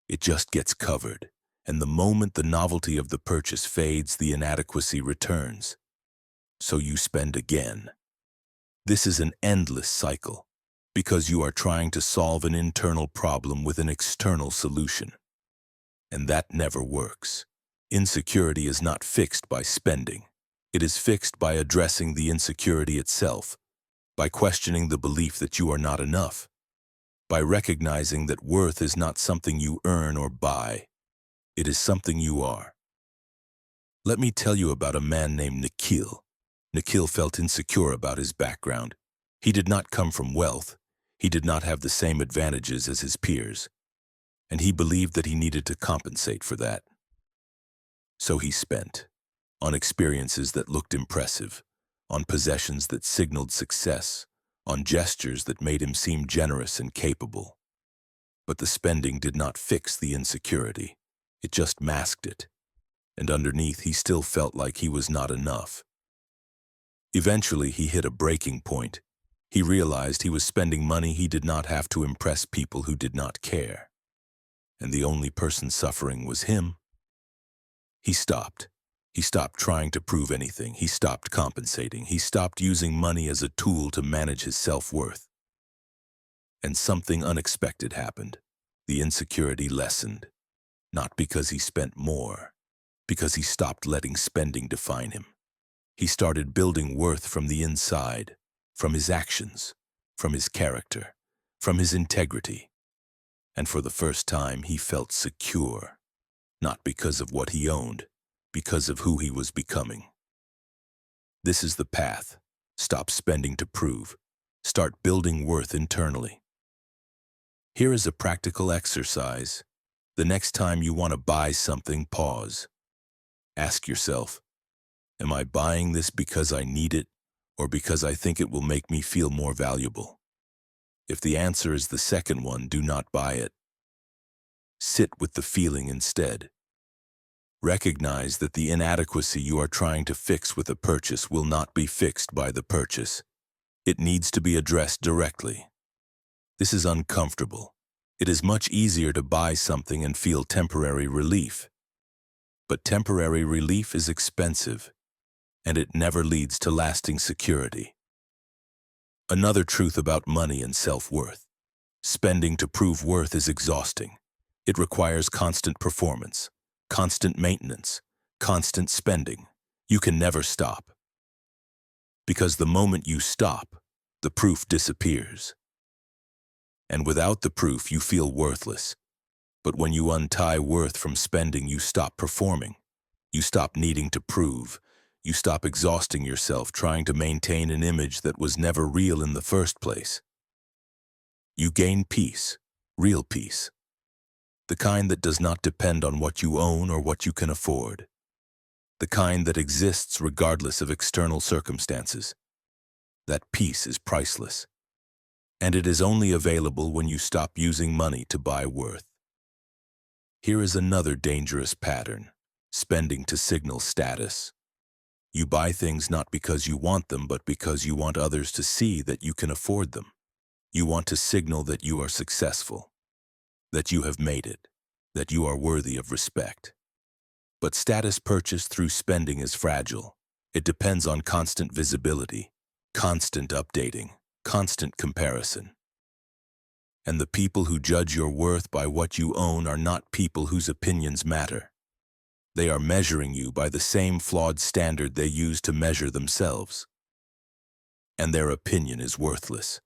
It just gets covered, and the moment the novelty of the purchase fades, the inadequacy returns. So you spend again. This is an endless cycle, because you are trying to solve an internal problem with an external solution. And that never works. Insecurity is not fixed by spending. It is fixed by addressing the insecurity itself, by questioning the belief that you are not enough, by recognizing that worth is not something you earn or buy. It is something you are. Let me tell you about a man named Nikhil. Nikhil felt insecure about his background. He did not come from wealth. He did not have the same advantages as his peers. And he believed that he needed to compensate for that. So he spent on experiences that looked impressive, on possessions that signaled success, on gestures that made him seem generous and capable. But the spending did not fix the insecurity. It just masked it. And underneath, he still felt like he was not enough. Eventually, he hit a breaking point. He realized he was spending money he did not have to impress people who did not care. And the only person suffering was him. He stopped. He stopped trying to prove anything. He stopped compensating. He stopped using money as a tool to manage his self-worth. And something unexpected happened. The insecurity lessened. Not because he spent more, because he stopped letting spending define him. He started building worth from the inside, from his actions, from his character, from his integrity. And for the first time, he felt secure, not because of what he owned, because of who he was becoming. This is the path. Stop spending to prove. Start building worth internally. Here is a practical exercise. The next time you want to buy something, pause. Ask yourself, am I buying this because I need it or because I think it will make me feel more valuable? If the answer is the second one, do not buy it. Sit with the feeling instead. Recognize that the inadequacy you are trying to fix with a purchase will not be fixed by the purchase. It needs to be addressed directly. This is uncomfortable. It is much easier to buy something and feel temporary relief. But temporary relief is expensive, and it never leads to lasting security. Another truth about money and self-worth. Spending to prove worth is exhausting. It requires constant performance, constant maintenance, constant spending. You can never stop. Because the moment you stop, the proof disappears. And without the proof, you feel worthless. But when you untie worth from spending, you stop performing. You stop needing to prove. You stop exhausting yourself trying to maintain an image that was never real in the first place. You gain peace, real peace. The kind that does not depend on what you own or what you can afford. The kind that exists regardless of external circumstances. That peace is priceless. And it is only available when you stop using money to buy worth. Here is another dangerous pattern: spending to signal status. You buy things not because you want them, but because you want others to see that you can afford them. You want to signal that you are successful. that you have made it, that you are worthy of respect. But status purchased through spending is fragile. It depends on constant visibility, constant updating, constant comparison. And the people who judge your worth by what you own are not people whose opinions matter. They are measuring you by the same flawed standard they use to measure themselves. And their opinion is worthless.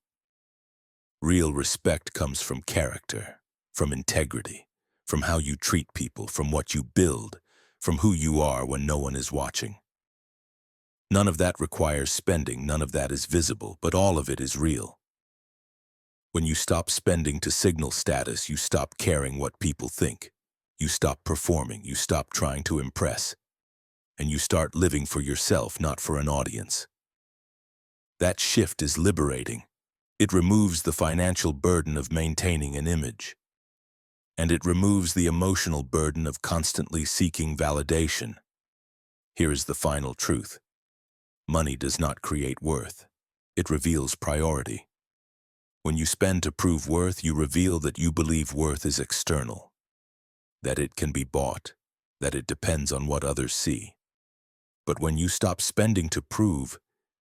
Real respect comes from character, from integrity, from how you treat people, from what you build, from who you are when no one is watching. None of that requires spending, none of that is visible, but all of it is real. When you stop spending to signal status, you stop caring what people think. You stop performing, you stop trying to impress, and you start living for yourself, not for an audience. That shift is liberating. It removes the financial burden of maintaining an image, and it removes the emotional burden of constantly seeking validation. Here is the final truth. Money does not create worth. It reveals priority. When you spend to prove worth, you reveal that you believe worth is external, that it can be bought, that it depends on what others see. But when you stop spending to prove,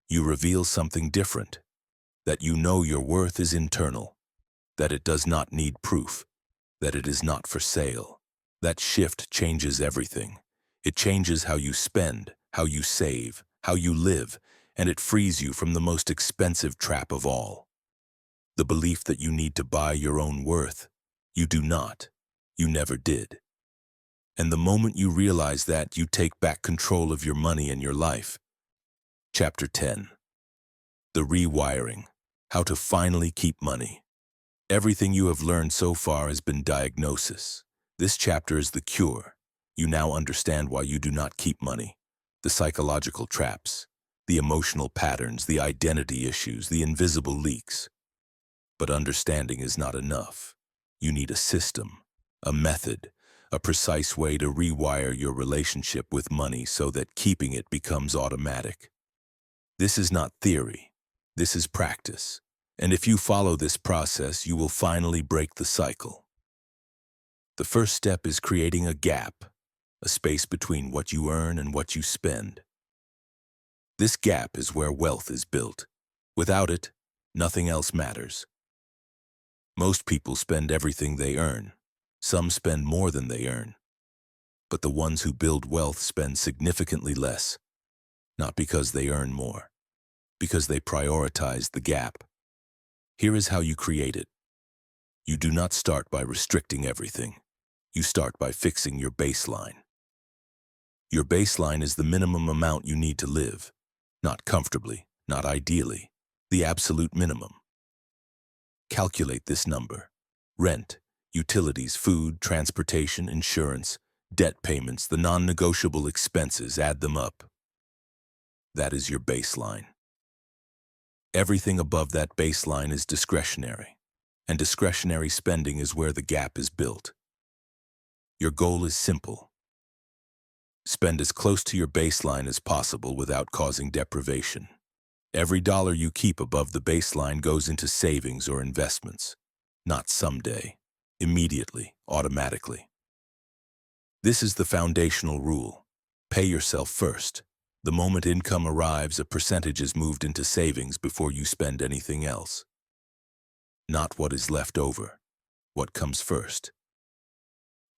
you reveal something different, that you know your worth is internal, that it does not need proof, that it is not for sale. That shift changes everything. It changes how you spend, how you save, how you live, and it frees you from the most expensive trap of all. The belief that you need to buy your own worth. You do not. You never did. And the moment you realize that, you take back control of your money and your life. Chapter 10. The Rewiring. How to finally keep money. Everything you have learned so far has been diagnosis. This chapter is the cure. You now understand why you do not keep money. The psychological traps, the emotional patterns, the identity issues, the invisible leaks. But understanding is not enough. You need a system, a method, a precise way to rewire your relationship with money so that keeping it becomes automatic. This is not theory. This is practice. And if you follow this process, you will finally break the cycle. The first step is creating a gap, a space between what you earn and what you spend. This gap is where wealth is built. Without it, nothing else matters. Most people spend everything they earn. Some spend more than they earn. But the ones who build wealth spend significantly less, not because they earn more, because they prioritize the gap. Here is how you create it. You do not start by restricting everything. You start by fixing your baseline. Your baseline is the minimum amount you need to live, not comfortably, not ideally, the absolute minimum. Calculate this number. Rent, utilities, food, transportation, insurance, debt payments, the non-negotiable expenses, add them up. That is your baseline. Everything above that baseline is discretionary, and discretionary spending is where the gap is built. Your goal is simple. Spend as close to your baseline as possible without causing deprivation. Every dollar you keep above the baseline goes into savings or investments, not someday, immediately, automatically. This is the foundational rule. Pay yourself first. The moment income arrives, a percentage is moved into savings before you spend anything else. Not what is left over, what comes first.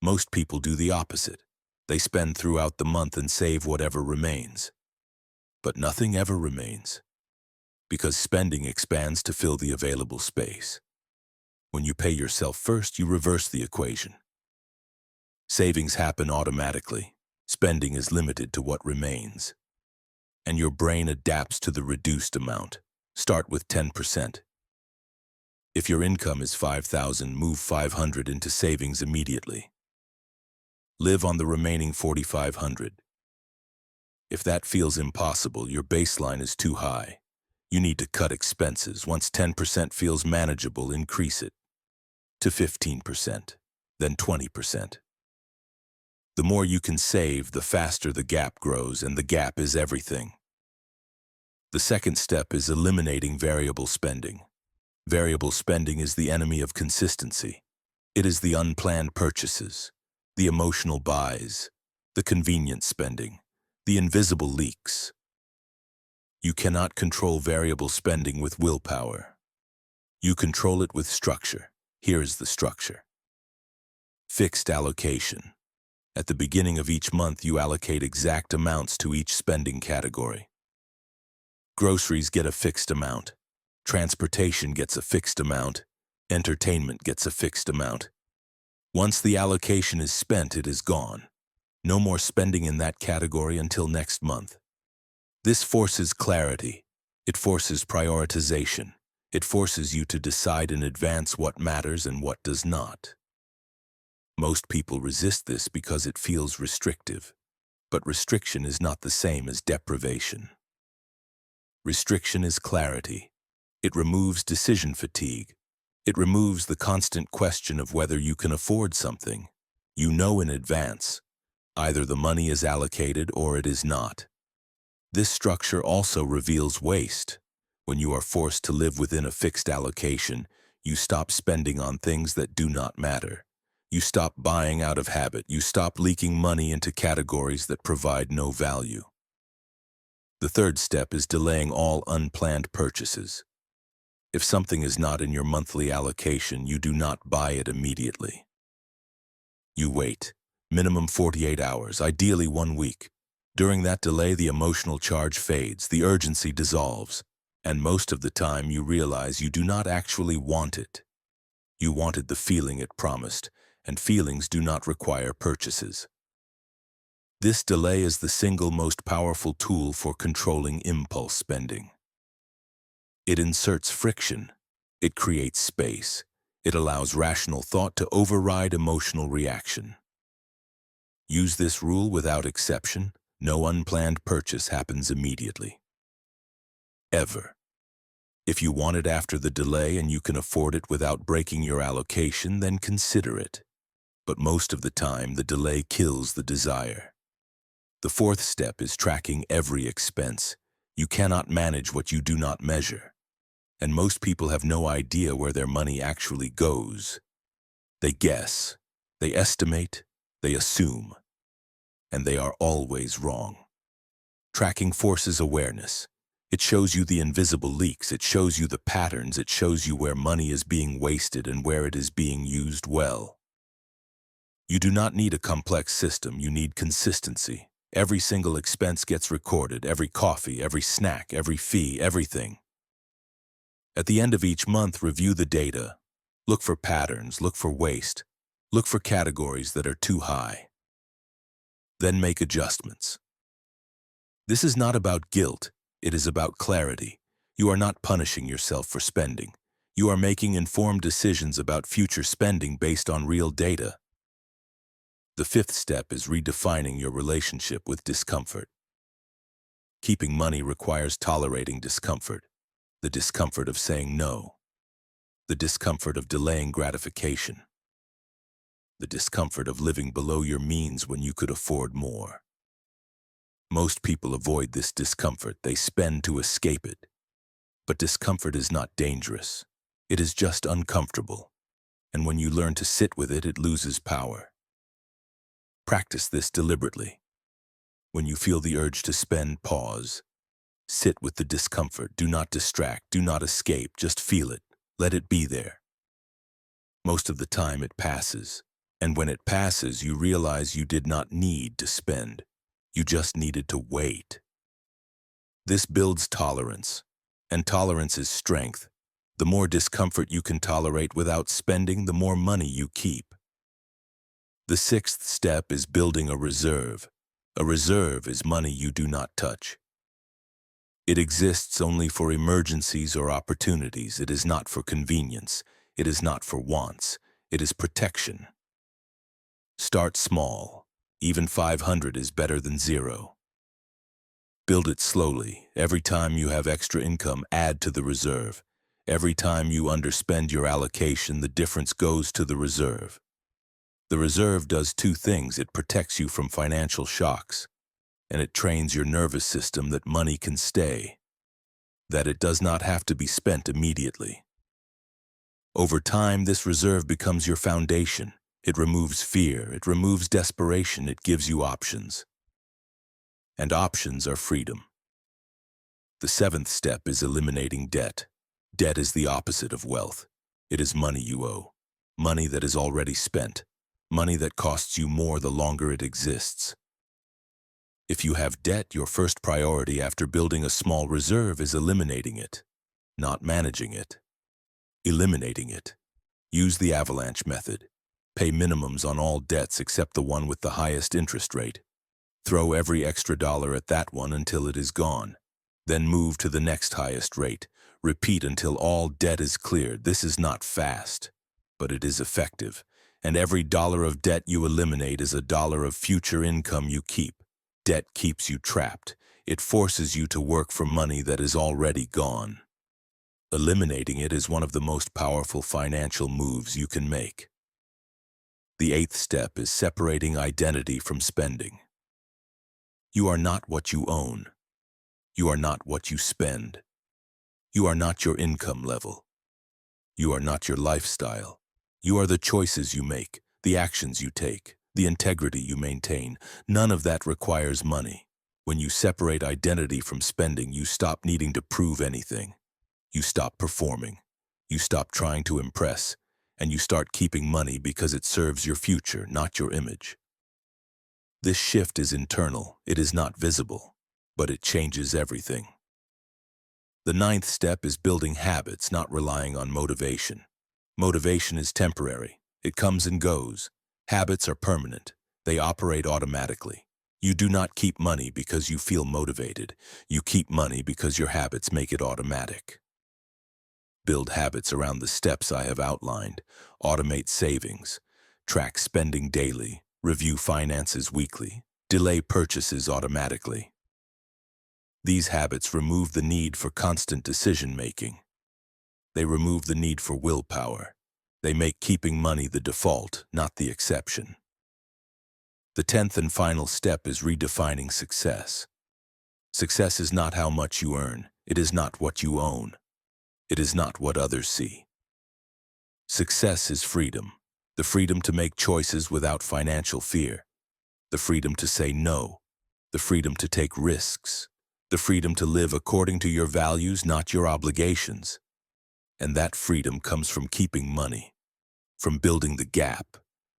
Most people do the opposite. They spend throughout the month and save whatever remains. But nothing ever remains, because spending expands to fill the available space. When you pay yourself first, you reverse the equation. Savings happen automatically. Spending is limited to what remains. And your brain adapts to the reduced amount. Start with 10%. If your income is $5,000, move $500 into savings immediately. Live on the remaining $4,500. If that feels impossible, your baseline is too high. You need to cut expenses. Once 10% feels manageable, increase it to 15%, then 20%. The more you can save, the faster the gap grows, and the gap is everything. The second step is eliminating variable spending. Variable spending is the enemy of consistency. It is the unplanned purchases, the emotional buys, the convenience spending, the invisible leaks. You cannot control variable spending with willpower. You control it with structure. Here is the structure. Fixed allocation. At the beginning of each month, you allocate exact amounts to each spending category. Groceries get a fixed amount. Transportation gets a fixed amount. Entertainment gets a fixed amount. Once the allocation is spent, it is gone. No more spending in that category until next month. This forces clarity. It forces prioritization. It forces you to decide in advance what matters and what does not. Most people resist this because it feels restrictive. But restriction is not the same as deprivation. Restriction is clarity. It removes decision fatigue. It removes the constant question of whether you can afford something. You know in advance. Either the money is allocated or it is not. This structure also reveals waste. When you are forced to live within a fixed allocation, you stop spending on things that do not matter. You stop buying out of habit. You stop leaking money into categories that provide no value. The third step is delaying all unplanned purchases. If something is not in your monthly allocation, you do not buy it immediately. You wait, minimum 48 hours, ideally 1 week. During that delay, the emotional charge fades, the urgency dissolves, and most of the time you realize you do not actually want it. You wanted the feeling it promised, and feelings do not require purchases. This delay is the single most powerful tool for controlling impulse spending. It inserts friction. It creates space. It allows rational thought to override emotional reaction. Use this rule without exception. No unplanned purchase happens immediately. Ever. If you want it after the delay and you can afford it without breaking your allocation, then consider it. But most of the time, the delay kills the desire. The fourth step is tracking every expense. You cannot manage what you do not measure. And most people have no idea where their money actually goes. They guess, they estimate, they assume, and they are always wrong. Tracking forces awareness. It shows you the invisible leaks, it shows you the patterns, it shows you where money is being wasted and where it is being used well. You do not need a complex system, you need consistency. Every single expense gets recorded, every coffee, every snack, every fee, everything. At the end of each month, review the data. Look for patterns, look for waste, look for categories that are too high. Then make adjustments. This is not about guilt, it is about clarity. You are not punishing yourself for spending. You are making informed decisions about future spending based on real data. The fifth step is redefining your relationship with discomfort. Keeping money requires tolerating discomfort. The discomfort of saying no. The discomfort of delaying gratification. The discomfort of living below your means when you could afford more. Most people avoid this discomfort. They spend to escape it. But discomfort is not dangerous. It is just uncomfortable. And when you learn to sit with it, it loses power. Practice this deliberately. When you feel the urge to spend, pause. Sit with the discomfort. Do not distract. Do not escape. Just feel it. Let it be there. Most of the time it passes. And when it passes, you realize you did not need to spend. You just needed to wait. This builds tolerance. And tolerance is strength. The more discomfort you can tolerate without spending, the more money you keep. The sixth step is building a reserve. A reserve is money you do not touch. It exists only for emergencies or opportunities. It is not for convenience. It is not for wants. It is protection. Start small. Even 500 is better than 0. Build it slowly. Every time you have extra income, add to the reserve. Every time you underspend your allocation, the difference goes to the reserve. The reserve does two things. It protects you from financial shocks, and it trains your nervous system that money can stay, that it does not have to be spent immediately. Over time, this reserve becomes your foundation. It removes fear, it removes desperation, it gives you options. And options are freedom. The seventh step is eliminating debt. Debt is the opposite of wealth. It is money you owe. Money that is already spent. Money that costs you more the longer it exists. If you have debt, your first priority after building a small reserve is eliminating it, not managing it. Eliminating it. Use the avalanche method. Pay minimums on all debts except the one with the highest interest rate. Throw every extra dollar at that one until it is gone. Then move to the next highest rate. Repeat until all debt is cleared. This is not fast, but it is effective. And every dollar of debt you eliminate is a dollar of future income you keep. Debt keeps you trapped. It forces you to work for money that is already gone. Eliminating it is one of the most powerful financial moves you can make. The eighth step is separating identity from spending. You are not what you own. You are not what you spend. You are not your income level. You are not your lifestyle. You are the choices you make, the actions you take, the integrity you maintain. None of that requires money. When you separate identity from spending, you stop needing to prove anything. You stop performing. You stop trying to impress. And you start keeping money because it serves your future, not your image. This shift is internal. It is not visible, but it changes everything. The ninth step is building habits, not relying on motivation. Motivation is temporary. It comes and goes. Habits are permanent. They operate automatically. You do not keep money because you feel motivated. You keep money because your habits make it automatic. Build habits around the steps I have outlined. Automate savings. Track spending daily. Review finances weekly. Delay purchases automatically. These habits remove the need for constant decision-making. They remove the need for willpower. They make keeping money the default, not the exception. The 10th and final step is redefining success. Success is not how much you earn. It is not what you own. It is not what others see. Success is freedom. The freedom to make choices without financial fear. The freedom to say no. The freedom to take risks. The freedom to live according to your values, not your obligations. And that freedom comes from keeping money, from building the gap,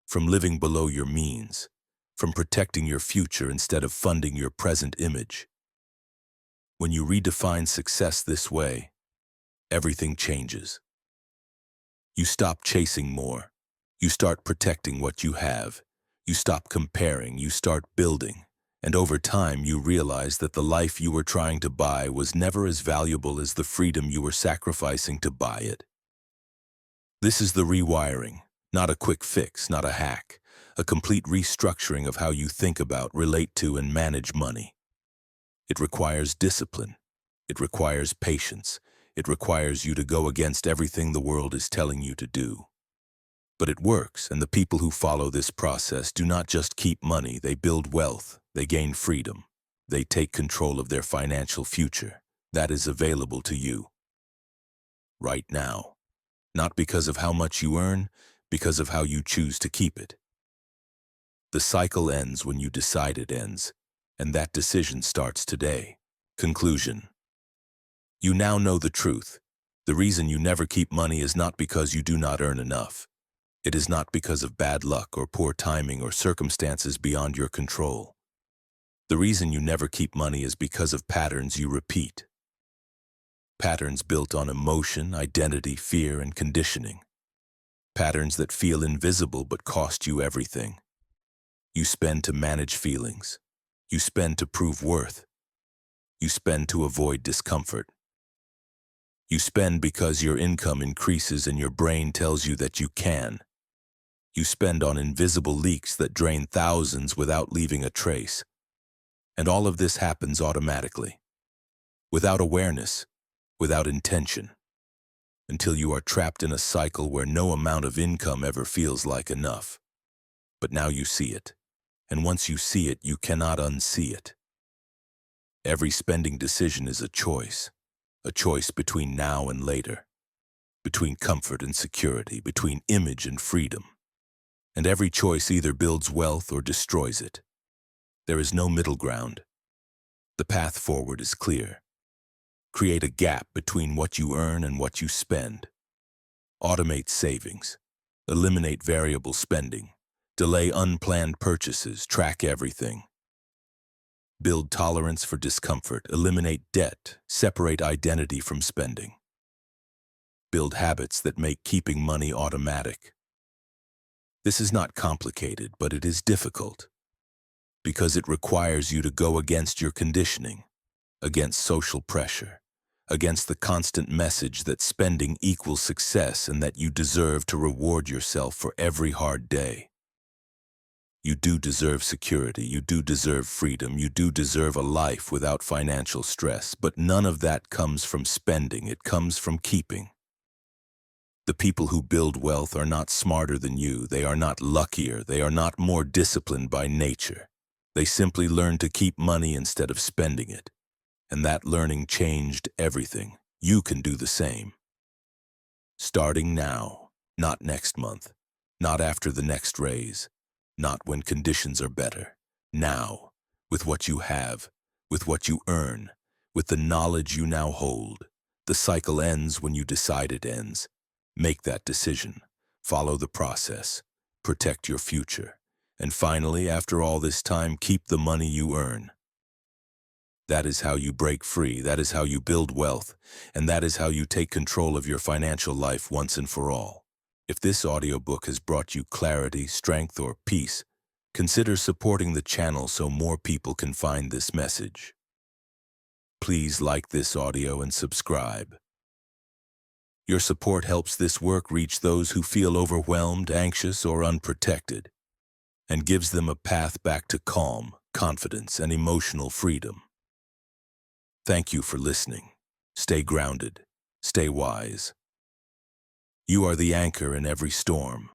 from living below your means, from protecting your future instead of funding your present image. When you redefine success this way, everything changes. You stop chasing more. You start protecting what you have. You stop comparing. You start building. And over time, you realize that the life you were trying to buy was never as valuable as the freedom you were sacrificing to buy it. This is the rewiring, not a quick fix, not a hack, a complete restructuring of how you think about, relate to, and manage money. It requires discipline. It requires patience. It requires you to go against everything the world is telling you to do. But it works, and the people who follow this process do not just keep money, they build wealth, they gain freedom, they take control of their financial future. That is available to you right now. Not because of how much you earn, because of how you choose to keep it. The cycle ends when you decide it ends, and that decision starts today. Conclusion. You now know the truth. The reason you never keep money is not because you do not earn enough. It is not because of bad luck or poor timing or circumstances beyond your control. The reason you never keep money is because of patterns you repeat. Patterns built on emotion, identity, fear, and conditioning. Patterns that feel invisible but cost you everything. You spend to manage feelings. You spend to prove worth. You spend to avoid discomfort. You spend because your income increases and your brain tells you that you can. You spend on invisible leaks that drain thousands without leaving a trace. And all of this happens automatically, without awareness, without intention, until you are trapped in a cycle where no amount of income ever feels like enough. But now you see it, and once you see it, you cannot unsee it. Every spending decision is a choice between now and later, between comfort and security, between image and freedom. And every choice either builds wealth or destroys it. There is no middle ground. The path forward is clear. Create a gap between what you earn and what you spend. Automate savings. Eliminate variable spending. Delay unplanned purchases. Track everything. Build tolerance for discomfort. Eliminate debt. Separate identity from spending. Build habits that make keeping money automatic. This is not complicated, but it is difficult, because it requires you to go against your conditioning, against social pressure, against the constant message that spending equals success and that you deserve to reward yourself for every hard day. You do deserve security, you do deserve freedom, you do deserve a life without financial stress, but none of that comes from spending, it comes from keeping. The people who build wealth are not smarter than you, they are not luckier, they are not more disciplined by nature. They simply learned to keep money instead of spending it. And that learning changed everything. You can do the same. Starting now, not next month, not after the next raise, not when conditions are better. Now, with what you have, with what you earn, with the knowledge you now hold. The cycle ends when you decide it ends. Make that decision. Follow the process. Protect your future. And finally, after all this time, keep the money you earn. That is how you break free. That is how you build wealth. And that is how you take control of your financial life once and for all. If this audiobook has brought you clarity, strength, or peace, consider supporting the channel so more people can find this message. Please like this audio and subscribe. Your support helps this work reach those who feel overwhelmed, anxious, or unprotected, and gives them a path back to calm, confidence, and emotional freedom. Thank you for listening. Stay grounded. Stay wise. You are the anchor in every storm.